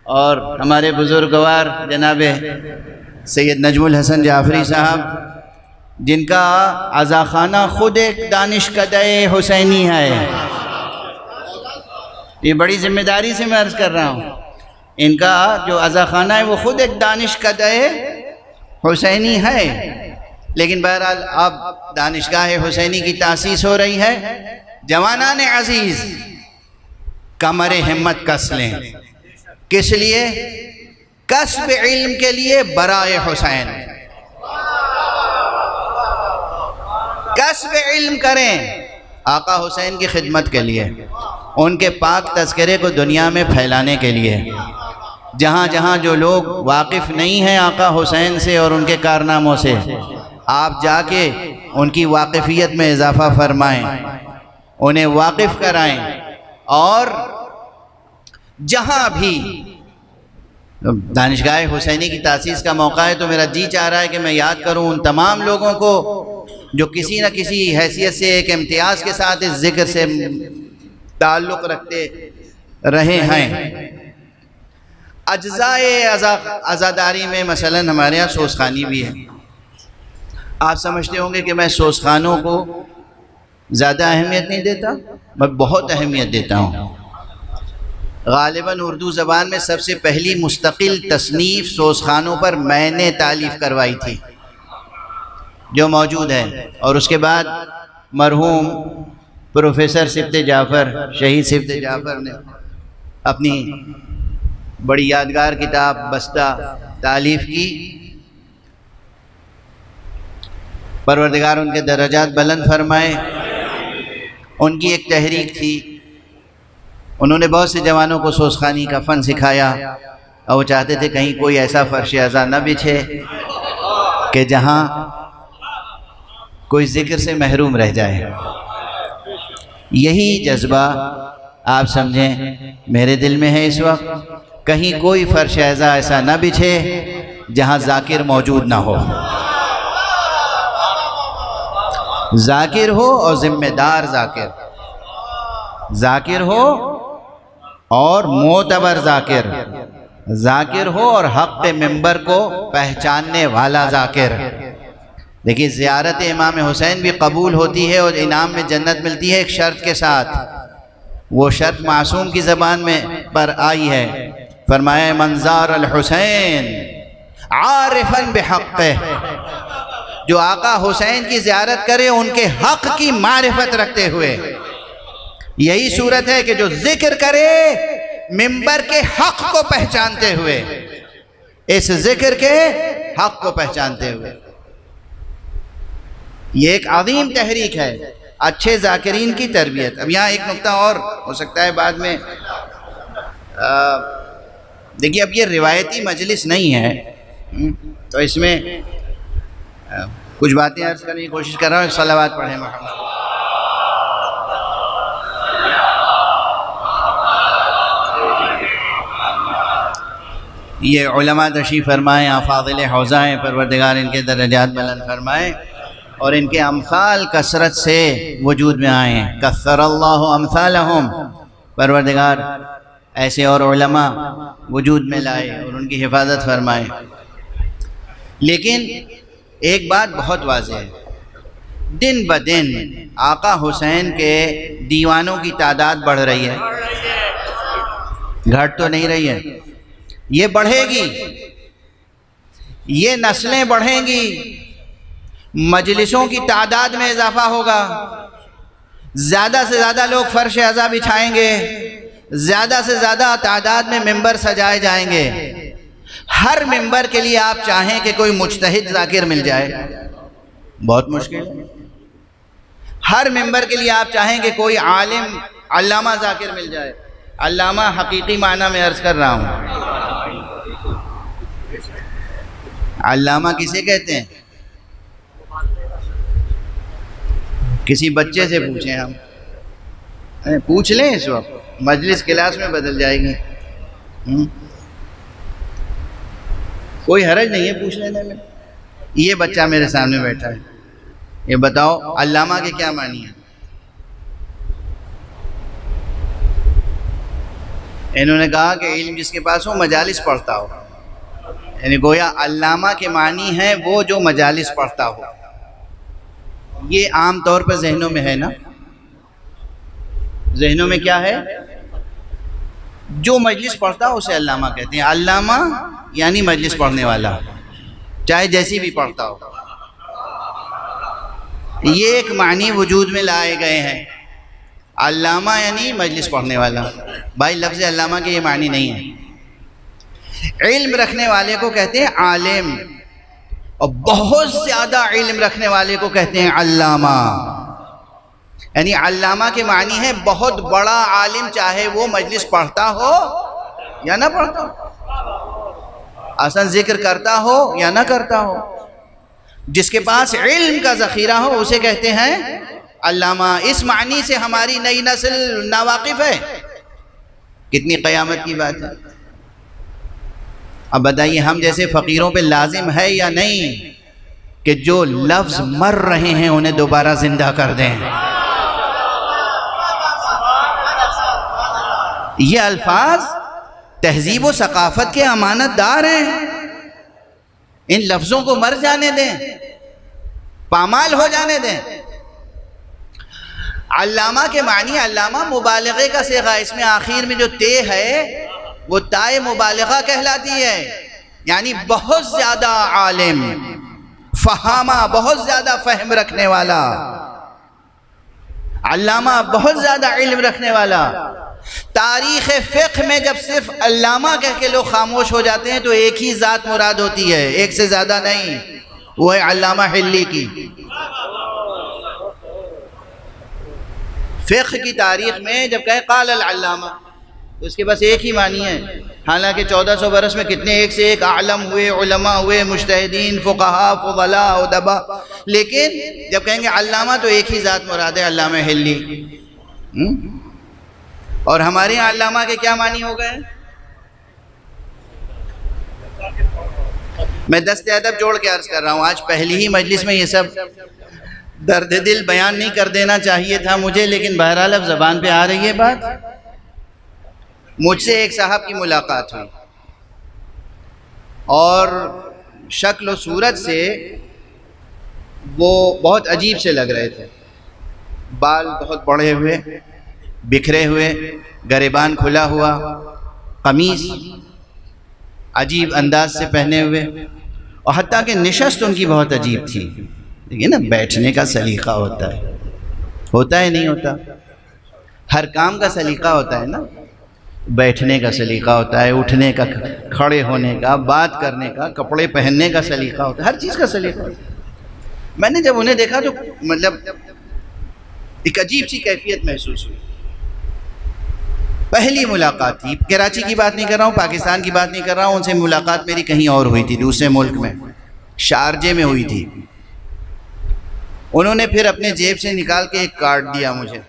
اور ہمارے بزرگوار جناب سید نجم الحسن جعفری صاحب، جن کا عزاخانہ خود ایک دانشکدہ حسینی ہے۔ یہ بڑی ذمہ داری سے میں عرض کر رہا ہوں، ان کا جو عزاخانہ ہے وہ خود ایک دانشکدہ حسینی ہے، لیکن بہرحال اب دانشگاہ حسینی کی تاسیس ہو رہی ہے۔ جوانان عزیز، کمر ہمت کس لیں، کس لیے؟ کسب علم کے لیے، برائے حسین کسب علم کریں، آقا حسین کی خدمت کے لیے، ان کے پاک تذکرے کو دنیا میں پھیلانے کے لیے۔ جہاں جہاں جو لوگ واقف نہیں ہیں آقا حسین سے اور ان کے کارناموں سے، آپ جا کے ان کی واقفیت میں اضافہ فرمائیں، انہیں واقف کرائیں، اور جہاں بھی دانشگاہ حسینی کی تاسیس کا موقع ہے تو میرا جی چاہ رہا ہے کہ میں یاد کروں ان تمام لوگوں کو جو کسی نہ کسی حیثیت سے ایک امتیاز کے ساتھ اس ذکر سے تعلق رکھتے رہے ہیں۔ اجزائے عزاداری میں مثلا ہمارے یہاں سوزخانی بھی ہے۔ آپ سمجھتے ہوں گے کہ میں سوزخانوں کو زیادہ اہمیت نہیں دیتا، میں بہت اہمیت دیتا ہوں۔ غالباً اردو زبان میں سب سے پہلی مستقل تصنیف سوزخانوں پر میں نے تالیف کروائی تھی، جو موجود ہے، اور اس کے بعد مرحوم پروفیسر صفت جعفر، شہید صفت جعفر نے اپنی بڑی یادگار کتاب بستہ تالیف کی۔ پروردگار ان کے درجات بلند فرمائے۔ ان کی ایک تحریک تھی، انہوں نے بہت سے جوانوں کو سوزخانی کا فن سکھایا، اور وہ چاہتے تھے کہیں کوئی ایسا فرش ازاں نہ بچھے کہ جہاں کوئی ذکر سے محروم رہ جائے۔ یہی جذبہ آپ سمجھیں میرے دل میں ہے اس وقت، کہیں کوئی فرش ازاں ایسا نہ بچھے جہاں ذاکر موجود نہ ہو، ذاکر ہو اور ذمہ دار ذاکر، ذاکر ہو اور معتبر ذاکر، ذاکر ہو اور حق منبر کو پہچاننے والا ذاکر۔ دیکھیے زیارت امام حسین بھی قبول ہوتی ہے اور انعام میں جنت ملتی ہے ایک شرط کے ساتھ، وہ شرط معصوم کی زبان میں پر آئی ہے، فرمایا من زار الحسین عارفا بحقہ، جو آقا حسین کی زیارت کرے ان کے حق کی معرفت رکھتے ہوئے۔ یہی صورت ہے کہ جو ذکر کرے منبر کے حق کو پہچانتے ہوئے، اس ذکر کے حق کو پہچانتے ہوئے۔ یہ ایک عظیم تحریک ہے، اچھے ذاکرین کی تربیت۔ اب یہاں ایک نقطہ اور ہو سکتا ہے بعد میں، دیکھیے اب یہ روایتی مجلس نہیں ہے تو اس میں کچھ باتیں عرض کرنے کی کوشش کر رہا ہوں۔ صلوات پڑھیں محمد۔ یہ علماء تشریف فرمائیں، افاضل حوزہ ہیں، پروردگار ان کے درجات بلند فرمائیں اور ان کے امثال کثرت سے وجود میں آئیں۔ کثر اللہ امثالہم، پروردگار ایسے اور علماء وجود میں لائے اور ان کی حفاظت فرمائے. لیکن ایک بات بہت واضح ہے، دن بدن آقا حسین کے دیوانوں کی تعداد بڑھ رہی ہے، گھٹ تو نہیں رہی ہے. یہ بڑھے گی، یہ نسلیں بڑھیں گی، مجلسوں کی تعداد میں اضافہ ہوگا، زیادہ سے زیادہ لوگ فرش عزا بچھائیں گے، زیادہ سے زیادہ تعداد میں ممبر سجائے جائیں گے. ہر ممبر کے لیے آپ چاہیں کہ کوئی مجتہد ذاکر مل جائے، بہت مشکل ہے. ہر ممبر کے لیے آپ چاہیں کہ کوئی عالم علامہ ذاکر مل جائے. علامہ حقیقی معنی میں عرض کر رہا ہوں. علامہ کسے کہتے ہیں؟ کسی بچے سے پوچھیں، ہم پوچھ لیں اس وقت، مجلس کلاس میں بدل جائے گی. کوئی حرج نہیں ہے پوچھ لینے میں. یہ بچہ میرے سامنے بیٹھا ہے، یہ بتاؤ علامہ کے کیا معنی ہے؟ انہوں نے کہا کہ علم جس کے پاس ہو مجالس پڑھتا ہو، یعنی گویا علامہ کے معنی ہے وہ جو مجالس پڑھتا ہو. یہ عام طور پر ذہنوں میں ہے نا، ذہنوں میں کیا ہے؟ جو مجلس پڑھتا ہو اسے علامہ کہتے ہیں. علامہ یعنی مجلس پڑھنے والا، چاہے جیسی بھی پڑھتا ہو. یہ ایک معنی وجود میں لائے گئے ہیں، علامہ یعنی مجلس پڑھنے والا. بھائی لفظ علامہ کے یہ معنی نہیں ہے. علم رکھنے والے کو کہتے ہیں عالم، اور بہت زیادہ علم رکھنے والے کو کہتے ہیں علامہ. یعنی علامہ کے معنی ہے بہت بڑا عالم، چاہے وہ مجلس پڑھتا ہو یا نہ پڑھتا ہو، اصلا ذکر کرتا ہو یا نہ کرتا ہو، جس کے پاس علم کا ذخیرہ ہو اسے کہتے ہیں علامہ. اس معنی سے ہماری نئی نسل ناواقف ہے. کتنی قیامت کی بات ہے. اب بتائیے ہم جیسے فقیروں پہ لازم ہے یا نہیں کہ جو لفظ مر رہے ہیں انہیں دوبارہ زندہ کر دیں. یہ الفاظ تہذیب و ثقافت کے امانت دار ہیں. ان لفظوں کو مر جانے دیں، پامال ہو جانے دیں. علامہ کے معنی، علامہ مبالغے کا صیغہ، اس میں آخر میں جو تے ہے وہ تائے مبالغہ کہلاتی ہے، یعنی بہت زیادہ عالم، فہامہ، بہت زیادہ فہم رکھنے والا. علامہ بہت زیادہ علم رکھنے والا. تاریخ فقہ میں جب صرف علامہ کہہ کے لوگ خاموش ہو جاتے ہیں تو ایک ہی ذات مراد ہوتی ہے، ایک سے زیادہ نہیں. وہ ہے علامہ حلی کی. فقہ کی تاریخ میں جب کہیں قال العلامہ تو اس کے بس ایک ہی معنی ہے. حالانکہ 1400 برس میں کتنے ایک سے ایک اعلم ہوئے، علماء ہوئے، مجتہدین، فقہاء، فضلاء، ادباء، لیکن جب کہیں گے علامہ تو ایک ہی ذات مراد ہے، علامہ حلی. اور ہمارے یہاں علامہ کے کیا معنی ہو گئے؟ میں دست ادب جوڑ کے عرض کر رہا ہوں. آج پہلی ہی مجلس میں یہ سب درد دل بیان نہیں کر دینا چاہیے تھا مجھے، لیکن بہرحال اب زبان پہ آ رہی ہے بات. مجھ سے ایک صاحب کی ملاقات ہوئی اور شکل و صورت سے وہ بہت عجیب سے لگ رہے تھے. بال بہت بڑے ہوئے، بکھرے ہوئے، گریبان کھلا ہوا، قمیص عجیب انداز سے پہنے ہوئے، اور حتیٰ کہ نشست ان کی بہت عجیب تھی. دیکھیے نا، بیٹھنے کا سلیقہ ہوتا ہے، ہوتا ہے نہیں ہوتا؟ ہر کام کا سلیقہ ہوتا ہے نا. بیٹھنے کا سلیقہ ہوتا ہے، اٹھنے کا، کھڑے ہونے کا، بات کرنے کا، کپڑے پہننے کا سلیقہ ہوتا ہے، ہر چیز کا سلیقہ ہوتا ہے. میں نے جب انہیں دیکھا تو مطلب ایک عجیب سی کیفیت محسوس ہوئی. پہلی ملاقات تھی، کراچی کی بات نہیں کر رہا ہوں، پاکستان کی بات نہیں کر رہا ہوں. ان سے ملاقات میری کہیں اور ہوئی تھی، دوسرے ملک میں، شارجے میں ہوئی تھی. انہوں نے پھر اپنے جیب سے نکال کے ایک کارڈ دیا مجھے.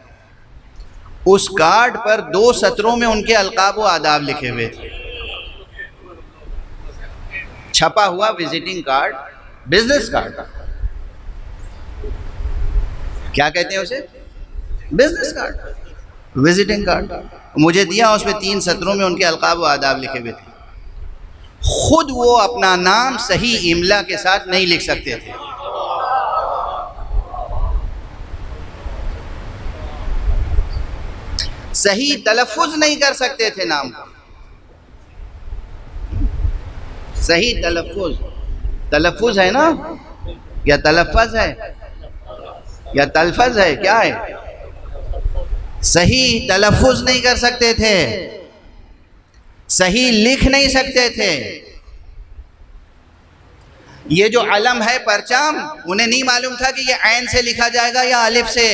اس کارڈ پر 2 سطروں میں ان کے القاب و آداب لکھے ہوئے تھے، چھپا ہوا وزٹنگ کارڈ، بزنس کارڈ. کیا کہتے ہیں اسے؟ Business card. وزٹنگ کارڈ مجھے دیا، اس پہ 3 سطروں میں ان کے القاب و آداب لکھے ہوئے تھے. خود وہ اپنا نام صحیح املا کے ساتھ نہیں لکھ سکتے تھے. صحیح تلفظ نہیں کر سکتے تھے نام کا. صحیح تلفظ ہے نا، یا تلفظ ہے یا تلفظ ہے، کیا ہے؟ صحیح تلفظ نہیں کر سکتے تھے، صحیح لکھ نہیں سکتے تھے. یہ جو علم ہے پرچام، انہیں نہیں معلوم تھا کہ یہ عین سے لکھا جائے گا یا الف سے.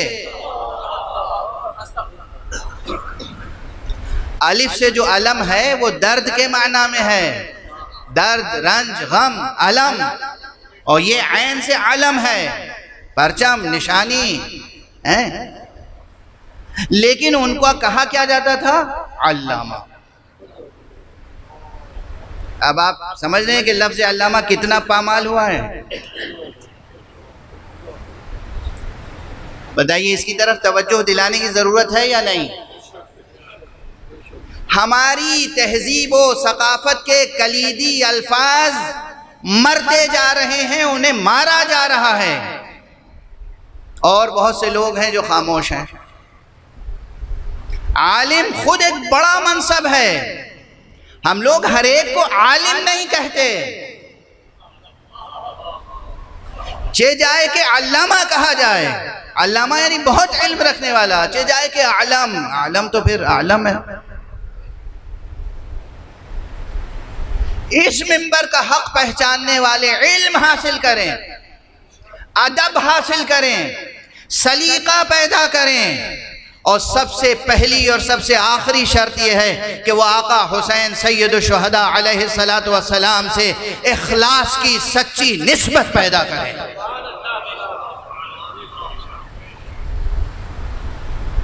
الف سے جو علم ہے وہ درد کے معنی میں ہے، درد، رنج، غم، علم. اور یہ عین سے علم ہے، پرچم، نشانی ہے. لیکن ان کو کہا کیا جاتا تھا؟ علامہ. اب آپ سمجھ رہے ہیں کہ لفظ علامہ کتنا پامال ہوا ہے. بتائیے اس کی طرف توجہ دلانے کی ضرورت ہے یا نہیں؟ ہماری تہذیب و ثقافت کے کلیدی الفاظ مرتے جا رہے ہیں، انہیں مارا جا رہا ہے، اور بہت سے لوگ ہیں جو خاموش ہیں. عالم خود ایک بڑا منصب ہے. ہم لوگ ہر ایک کو عالم نہیں کہتے، چہ جائے کہ علامہ کہا جائے. علامہ یعنی بہت علم رکھنے والا، چہ جائے کہ عالم تو پھر عالم ہے. اس منبر کا حق پہچاننے والے علم حاصل کریں، ادب حاصل کریں، سلیقہ پیدا کریں. اور سب سے پہلی اور سب سے آخری شرط یہ ہے کہ وہ آقا حسین سید الشہداء علیہ السلام سے اخلاص کی سچی نسبت پیدا کریں.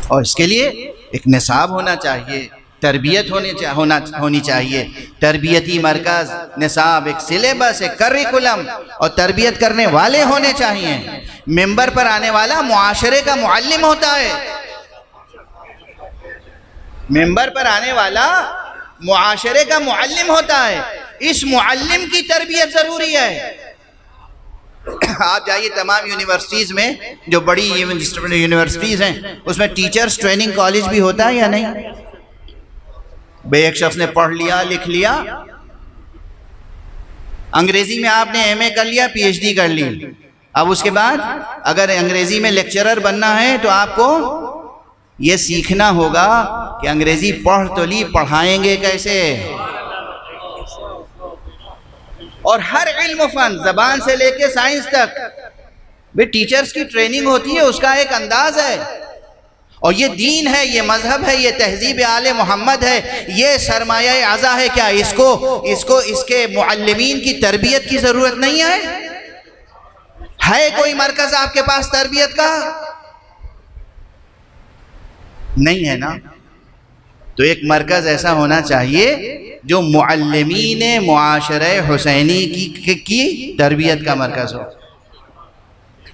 اور اس کے لیے ایک نصاب ہونا چاہیے، تربیت ہونی چاہیے، تربیتی مرکز، نصاب، ایک سلیبس، ایک کریکولم، اور تربیت کرنے والے ہونے چاہیے. ممبر پر آنے والا معاشرے کا معلم ہوتا ہے. ممبر پر آنے والا معاشرے کا معلم ہوتا ہے. اس معلم کی تربیت ضروری ہے. آپ جائیے تمام یونیورسٹیز میں، جو بڑی یونیورسٹیز ہیں، اس میں ٹیچرز ٹریننگ کالج بھی ہوتا ہے یا نہیں؟ بھئی ایک شخص نے پڑھ لیا، لکھ لیا، انگریزی میں آپ نے ایم اے کر لیا، پی ایچ ڈی کر لی. اب اس کے بعد اگر انگریزی میں لیکچرر بننا ہے تو آپ کو یہ سیکھنا ہوگا کہ انگریزی پڑھ تو لی، پڑھائیں گے کیسے. اور ہر علم و فن، زبان سے لے کے سائنس تک، بھی ٹیچرز کی ٹریننگ ہوتی ہے، اس کا ایک انداز ہے. اور یہ دین ہے، یہ مذہب ہے، یہ تہذیب آل محمد ہے، یہ سرمایہ اعزا ہے. کیا اس کے معلمین کی تربیت کی ضرورت نہیں ہے کوئی مرکز آپ کے پاس تربیت کا؟ نہیں ہے نا. تو ایک مرکز ایسا ہونا چاہیے جو معلمین معاشرہ حسینی کی تربیت کا مرکز ہو.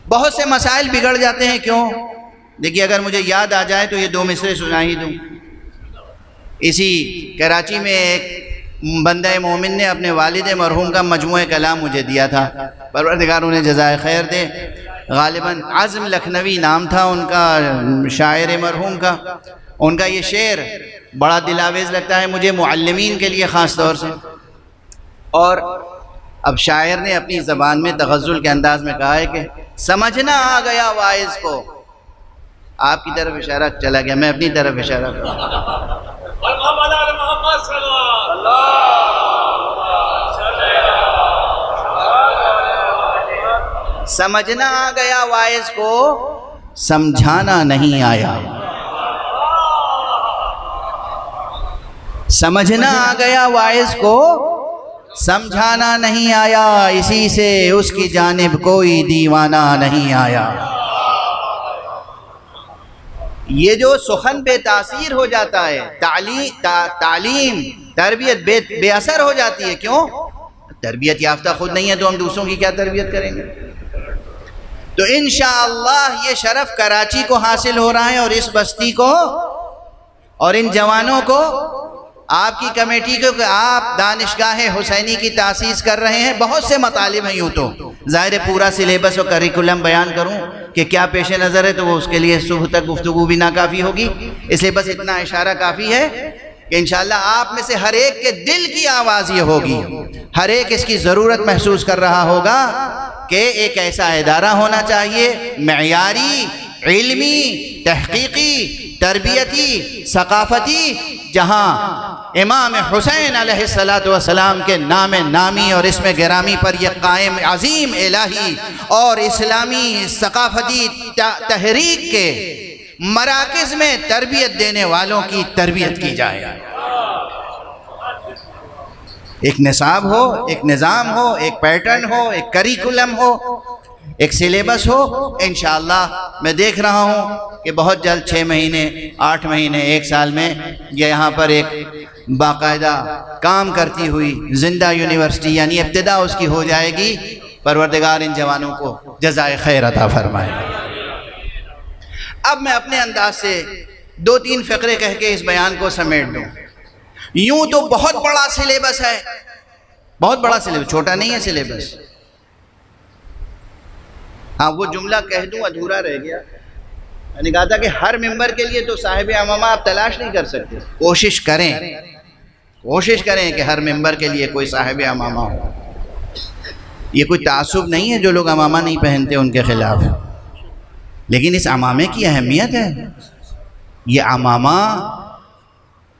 بہت سے مسائل بگڑ جاتے ہیں. کیوں؟ دیکھیے، اگر مجھے یاد آ جائے تو یہ 2 مصرے سنا ہی دوں. اسی کراچی میں ایک بندہ مومن نے اپنے والد مرحوم کا مجموعہ کلام مجھے دیا تھا، پروردگار انہیں جزائے خیر دے. غالباً عزم لکھنوی نام تھا ان کا، شاعر مرحوم کا. ان کا یہ شعر بڑا دلاویز لگتا ہے مجھے، معلمین کے لیے خاص طور سے. اور اب شاعر نے اپنی زبان میں تغزل کے انداز میں کہا ہے کہ سمجھنا آ گیا واعظ کو. آپ کی طرف اشارہ چلا گیا، میں اپنی طرف اشارہ کروں. سمجھنا آ گیا واعظ کو، سمجھانا نہیں آیا. سمجھنا آ گیا واعظ کو، سمجھانا نہیں آیا. اسی سے اس کی جانب کوئی دیوانہ نہیں آیا. یہ جو سخن بے تاثیر ہو جاتا ہے، تعلیم، تربیت بے اثر ہو جاتی ہے. کیوں؟ تربیت یافتہ خود نہیں ہے تو ہم دوسروں کی کیا تربیت کریں گے؟ تو انشاءاللہ یہ شرف کراچی کو حاصل ہو رہا ہے اور اس بستی کو اور ان جوانوں کو آپ کی کمیٹی کو کہ آپ دانشگاہ حسینی کی تاسیس کر رہے ہیں، بہت سے مطالب ہیں، یوں تو ظاہر پورا سلیبس اور کریکولم بیان کروں کہ کیا پیش نظر ہے تو وہ اس کے لیے صبح تک گفتگو بھی ناکافی ہوگی، اس لیے بس اتنا اشارہ کافی ہے کہ انشاءاللہ آپ میں سے ہر ایک کے دل کی آواز یہ ہوگی، ہر ایک اس کی ضرورت محسوس کر رہا ہوگا کہ ایک ایسا ادارہ ہونا چاہیے معیاری، علمی، تحقیقی، تربیتی، ثقافتی، جہاں امام حسین علیہ السلام کے نام نامی اور اسم گرامی پر یہ قائم عظیم الہی اور اسلامی ثقافتی تحریک کے مراکز میں تربیت دینے والوں کی تربیت کی جائے، ایک نصاب ہو، ایک نظام ہو، ایک پیٹرن ہو، ایک کریکولم ہو، ایک سلیبس ہو۔ انشاءاللہ میں دیکھ رہا ہوں کہ بہت جلد 6 مہینے، 8 مہینے، 1 سال میں یہ یہاں پر ایک باقاعدہ کام کرتی ہوئی زندہ یونیورسٹی یعنی ابتدا اس کی ہو جائے گی۔ پروردگار ان جوانوں کو جزائے خیر عطا فرمائے۔ اب میں اپنے انداز سے 2-3 فقرے کہہ کے اس بیان کو سمیٹ دوں۔ یوں تو بہت بڑا سلیبس ہے، بہت بڑا سلیبس، چھوٹا نہیں ہے سلیبس۔ ہاں وہ جملہ کہہ دوں ادھورا رہ گیا، میں نے کہا تھا کہ ہر ممبر کے لیے تو صاحب امامہ آپ تلاش نہیں کر سکتے، کوشش کریں کہ ہر ممبر کے لیے کوئی صاحب امامہ ہو۔ یہ کوئی تعصب نہیں ہے جو لوگ امامہ نہیں پہنتے ان کے خلاف، لیکن اس امامے کی اہمیت ہے۔ یہ امامہ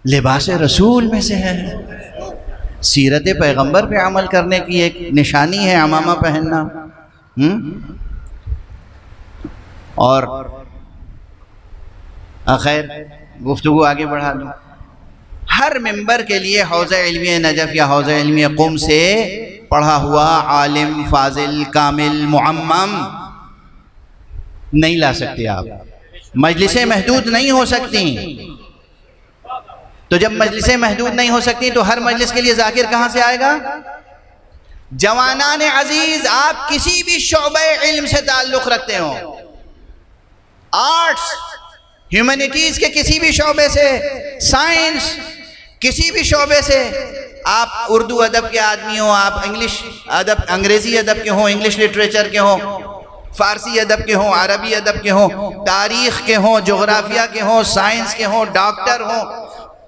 لباس رسول میں سے ہے، سیرت پیغمبر پہ عمل کرنے کی ایک نشانی ہے امامہ پہننا۔ اور خیر گفتگو آگے بڑھا دوں، ہر ممبر کے لیے حوزہ علمی نجف یا حوزہ علمی قم سے پڑھا ہوا عالم، فاضل، کامل، معمم نہیں لا سکتے آپ، مجلسیں محدود نہیں ہو سکتی۔ تو جب مجلسیں محدود نہیں ہو سکتی تو ہر مجلس کے لیے ذاکر کہاں سے آئے گا؟ جوانان عزیز، آپ کسی بھی شعبہ علم سے تعلق رکھتے ہوں، آرٹس، ہیومینٹیز کے کسی بھی شعبے سے، سائنس کسی بھی شعبے سے، آپ اردو ادب کے آدمی ہوں، آپ انگلش ادب، انگریزی ادب کے ہوں، انگلش لٹریچر کے ہوں، فارسی ادب کے ہوں، عربی ادب کے ہوں، تاریخ کے ہوں، جغرافیہ کے ہوں، سائنس کے ہوں، ڈاکٹر ہوں،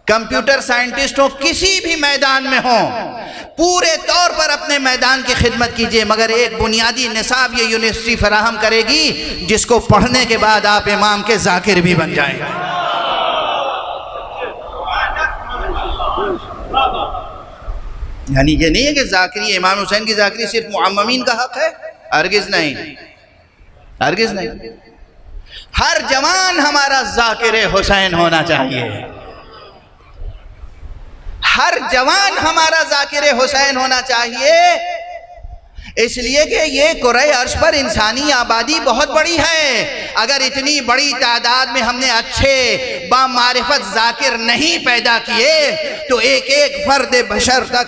کمپیوٹر سائنٹسٹ ہوں، کسی بھی میدان میں ہوں، پورے طور پر اپنے میدان کی خدمت کیجئے، مگر ایک بنیادی نصاب یہ یونیورسٹی فراہم کرے گی جس کو پڑھنے کے بعد آپ امام کے ذاکر بھی بن جائیں گے۔ یعنی یہ نہیں ہے کہ ذاکری، امام حسین کی ذاکری صرف معممین کا حق ہے، ہرگز نہیں، ہرگز نہیں۔ ہر جوان ہمارا ذاکر حسین ہونا چاہیے، ہر جوان ہمارا ذاکر حسین ہونا چاہیے، اس لیے کہ یہ کرۂ عرش پر انسانی آبادی بہت بڑی ہے۔ اگر اتنی بڑی تعداد میں ہم نے اچھے بامعرفت ذاکر نہیں پیدا کیے تو ایک ایک فرد بشر تک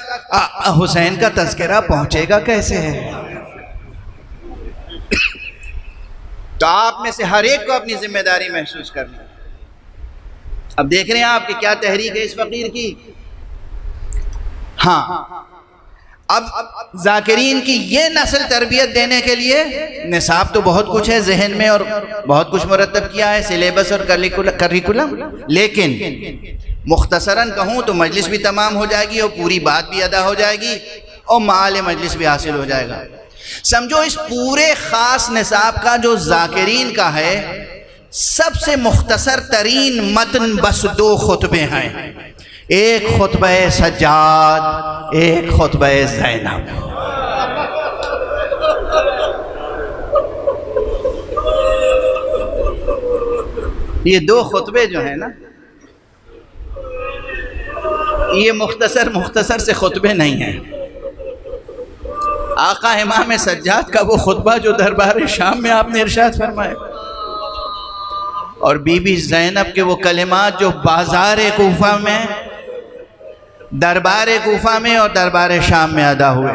حسین کا تذکرہ پہنچے گا کیسے؟ تو آپ میں سے ہر ایک کو اپنی ذمہ داری محسوس کرنی۔ اب دیکھ رہے ہیں آپ کہ کیا تحریک ہے اس فقیر کی۔ ہاں، اب ذاکرین کی یہ نسل تربیت دینے کے لیے نصاب تو بہت کچھ ہے ذہن میں اور بہت کچھ مرتب کیا ہے، سلیبس اور کریکولم، لیکن مختصراً کہوں تو مجلس بھی تمام ہو جائے گی اور پوری بات بھی ادا ہو جائے گی اور معال مجلس بھی حاصل ہو جائے گا۔ سمجھو اس پورے خاص نصاب کا جو ذاکرین کا ہے، سب سے مختصر ترین متن بس 2 خطبے ہیں، ایک خطبہ سجاد، ایک خطبہ زینب۔ یہ 2 خطبے جو ہیں نا، یہ مختصر سے خطبے نہیں ہیں۔ آقا امام سجاد کا وہ خطبہ جو دربار شام میں آپ نے ارشاد فرمایا، اور بی بی زینب کے وہ کلمات جو بازار کوفہ میں، دربار کوفہ میں اور دربار شام میں ادا ہوئے،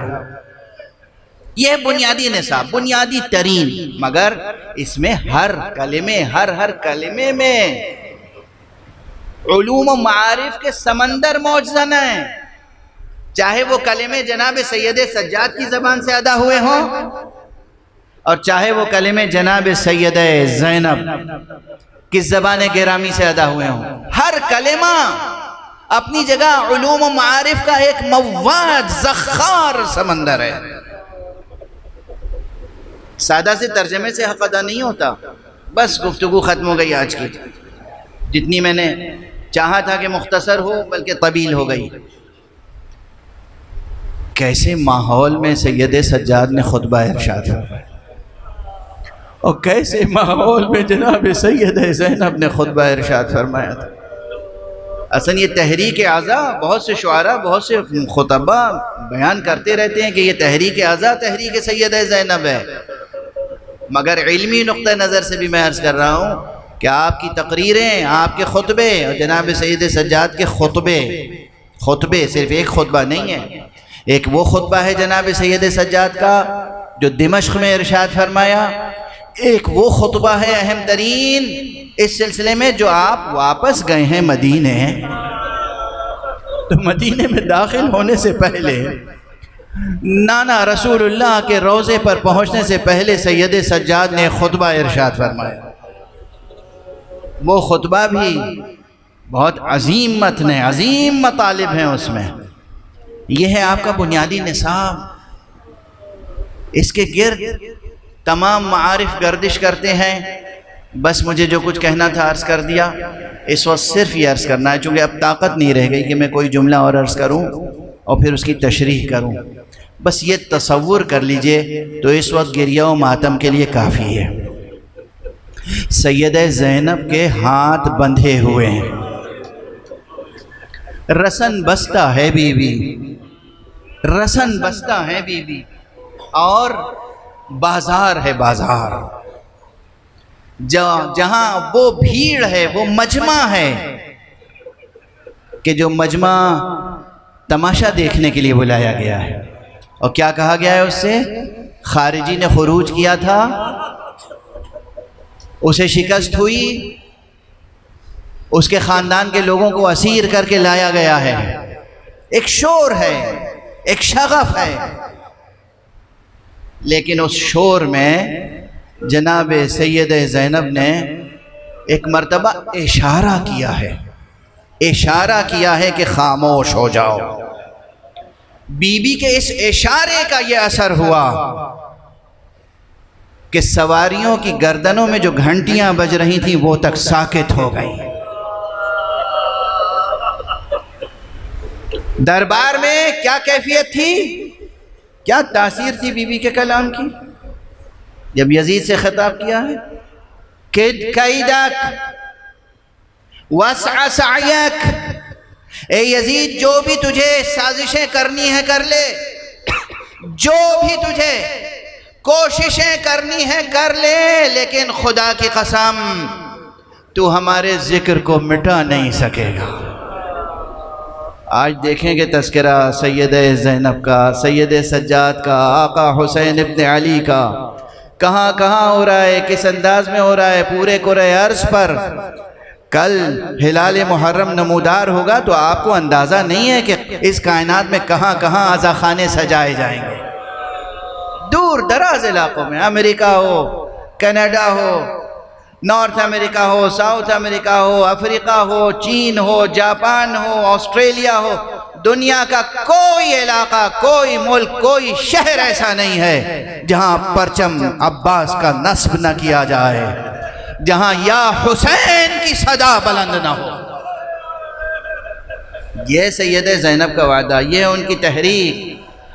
یہ بنیادی نصاب، بنیادی ترین، مگر اس میں ہر کلمے میں علوم و معارف کے سمندر موج زن ہیں، چاہے وہ کلمے جناب سید سجاد کی زبان سے ادا ہوئے ہوں اور چاہے وہ کلمے جناب سید زینب کس زبان گرامی سے ادا ہوئے ہوں، ہر کلمہ اپنی جگہ علوم و معارف کا ایک مواج زخار سمندر ہے۔ سادہ سے ترجمے سے حق ادا نہیں ہوتا۔ بس گفتگو ختم ہو گئی آج کی، جتنی میں نے چاہا تھا کہ مختصر ہو بلکہ طویل ہو گئی۔ کیسے ماحول میں سید سجاد نے خطبہ ارشاد فرمایا اور کیسے ماحول میں جناب سید زینب نے خطبہ ارشاد فرمایا تھا۔ اصلا یہ تحریک اعضا، بہت سے شعراء بہت سے خطبہ بیان کرتے رہتے ہیں کہ یہ تحریک اعضا تحریک سید زینب ہے، مگر علمی نقطہ نظر سے بھی میں عرض کر رہا ہوں کہ آپ کی تقریریں، آپ کے خطبے اور جناب سید سجاد کے خطبے صرف ایک خطبہ نہیں ہے، ایک وہ خطبہ ہے جناب سید سجاد کا جو دمشق میں ارشاد فرمایا، ایک وہ خطبہ ہے اہم ترین اس سلسلے میں جو آپ واپس گئے ہیں مدینے، تو مدینے میں داخل ہونے سے پہلے نانا رسول اللہ کے روضے پر پہنچنے سے پہلے سید سجاد نے خطبہ ارشاد فرمایا۔ وہ خطبہ بھی بہت عظیم متن ہے، عظیم مطالب ہیں اس میں۔ یہ ہے آپ کا بنیادی نصاب، اس کے گرد تمام معارف گردش کرتے ہیں۔ بس مجھے جو کچھ کہنا تھا عرض کر دیا، اس وقت صرف یہ عرض کرنا ہے چونکہ اب طاقت نہیں رہ گئی کہ میں کوئی جملہ اور عرض کروں اور پھر اس کی تشریح کروں۔ بس یہ تصور کر لیجئے تو اس وقت گریہ و ماتم کے لیے کافی ہے۔ سید زینب کے ہاتھ بندھے ہوئے ہیں، رسن بستہ ہے بی بی، رسن بستہ ہے بی بی، اور بازار ہے بازار، جہاں وہ بھیڑ ہے، وہ مجمع ہے کہ جو مجمع تماشا دیکھنے کے لیے بلایا گیا ہے۔ اور کیا کہا گیا ہے اس سے؟ خارجی نے خروج کیا تھا، اسے شکست ہوئی، اس کے خاندان کے لوگوں کو اسیر کر کے لایا گیا ہے۔ ایک شور ہے، ایک شغف ہے، لیکن اس شور میں جناب سید زینب نے ایک مرتبہ اشارہ کیا ہے، اشارہ کیا ہے کہ خاموش ہو جاؤ۔ بی بی کے اس اشارے کا یہ اثر ہوا کہ سواریوں کی گردنوں میں جو گھنٹیاں بج رہی تھیں وہ تک ساکت ہو گئیں۔ دربار میں کیا کیفیت تھی، کیا تاثیر تھی بی بی کے کلام کی؟ جب یزید سے خطاب کیا ہے، کد کیدک وسع سعیک، اے یزید جو بھی تجھے سازشیں کرنی ہے کر لے، جو بھی تجھے کوششیں کرنی ہے کر لے، لیکن خدا کی قسم تو ہمارے ذکر کو مٹا نہیں سکے گا۔ آج دیکھیں کہ تذکرہ سید زینب کا، سید سجاد کا، آقا حسین ابن علی کا کہاں کہاں ہو رہا ہے، کس انداز میں ہو رہا ہے پورے کرۂ ارض پر۔ کل ہلال محرم نمودار ہوگا تو آپ کو اندازہ نہیں ہے کہ اس کائنات میں کہاں کہاں عزاخانے سجائے جائیں گے۔ دور دراز علاقوں میں، امریکہ ہو، کینیڈا ہو، نارتھ امریکہ ہو، ساؤتھ امریکہ ہو، افریقہ ہو، چین ہو، جاپان ہو، آسٹریلیا ہو، دنیا کا کوئی علاقہ، کوئی ملک، کوئی شہر ایسا نہیں ہے جہاں پرچم عباس کا نصب نہ کیا جائے، جہاں یا حسین کی صدا بلند نہ ہو۔ یہ سید زینب کا وعدہ، یہ ان کی تحریک،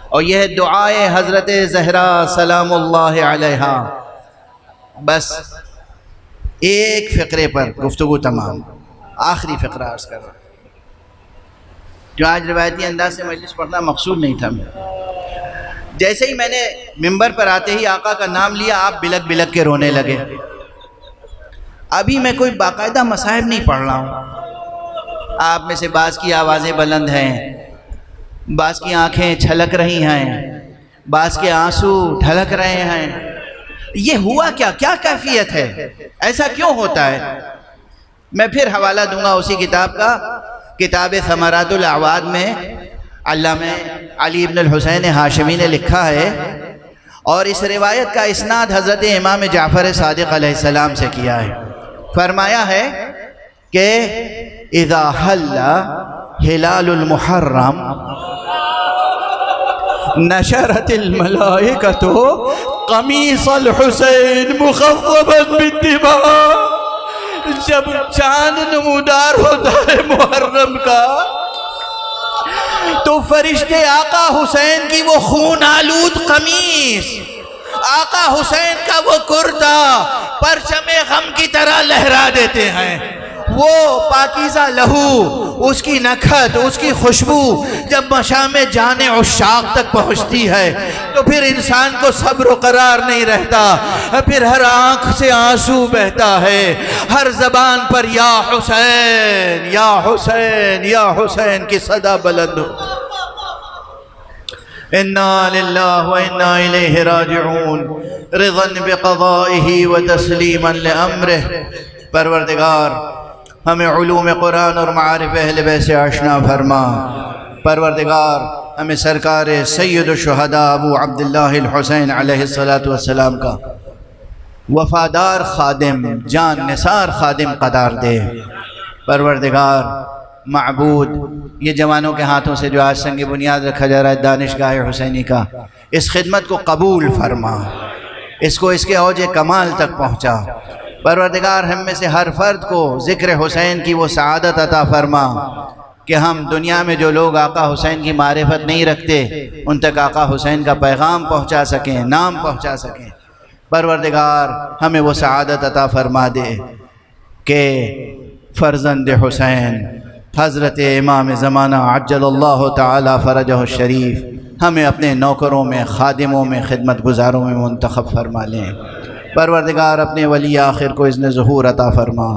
اور یہ دعائے حضرت زہرا سلام اللہ علیہا۔ بس ایک فقرے پر گفتگو تمام، آخری فقرہ عرض کر رہا ہوں، جو آج روایتی انداز سے مجلس پڑھنا مقصود نہیں تھا۔ جیسے ہی میں نے ممبر پر آتے ہی آقا کا نام لیا، آپ بلک بلک کے رونے لگے۔ ابھی میں کوئی باقاعدہ مصائب نہیں پڑھ رہا ہوں، آپ میں سے بعض کی آوازیں بلند ہیں، بعض کی آنکھیں چھلک رہی ہیں، بعض کے آنسو ڈھلک رہے ہیں۔ یہ ہوا کیا؟ کیا کیفیت ہے؟ ایسا کیوں ہوتا ہے؟ میں پھر حوالہ دوں گا اسی کتاب کا، کتاب ثمرات الاعواد میں علامہ علی بن الحسین ہاشمی نے لکھا ہے، اور اس روایت کا اسناد حضرت امام جعفر صادق علیہ السلام سے کیا ہے۔ فرمایا ہے کہ اذا حل ہلال المحرم نشرت الملائکۃ قمیص الحسین مخضبا بالدماء۔ جب چاند نمودار ہوتا ہے محرم کا تو فرشتے آقا حسین کی وہ خون آلود قمیص، آقا حسین کا وہ کرتا پرچم غم کی طرح لہرا دیتے ہیں۔ وہ پاکیزہ لہو، اس کی نکھت، اس کی خوشبو جب مشام جان عشاق تک پہنچتی ہے تو پھر انسان کو صبر و قرار نہیں رہتا، پھر ہر آنکھ سے آنسو بہتا ہے، ہر زبان پر یا حسین یا حسین یا حسین کی صدا بلند ہو۔ انا للہ و انا الیہ راجعون، رضا بقضائہ و تسلیما لامرہ۔ پروردگار ہمیں علوم قرآن اور معارف اہل بیت سے آشنا فرما۔ پروردگار ہمیں سرکار سید الشہداء ابو عبداللہ الحسین علیہ السلام کا وفادار خادم، جان نثار خادم قرار دے۔ پروردگار معبود، یہ جوانوں کے ہاتھوں سے جو آج سنگ بنیاد رکھا جا رہا ہے دانشگاہ حسینی کا، اس خدمت کو قبول فرما، اس کو اس کے اوج کمال تک پہنچا۔ پروردگار ہم میں سے ہر فرد کو ذکر حسین کی وہ سعادت عطا فرما کہ ہم دنیا میں جو لوگ آقا حسین کی معرفت نہیں رکھتے ان تک آقا حسین کا پیغام پہنچا سکیں، نام پہنچا سکیں۔ پروردگار ہمیں وہ سعادت عطا فرما دے کہ فرزند حسین حضرت امام زمانہ عجل اللہ تعالی فرجہ الشریف ہمیں اپنے نوکروں میں، خادموں میں، خدمت گزاروں میں منتخب فرما لیں۔ پروردگار اپنے ولی آخر کو اذن ظہور عطا فرما۔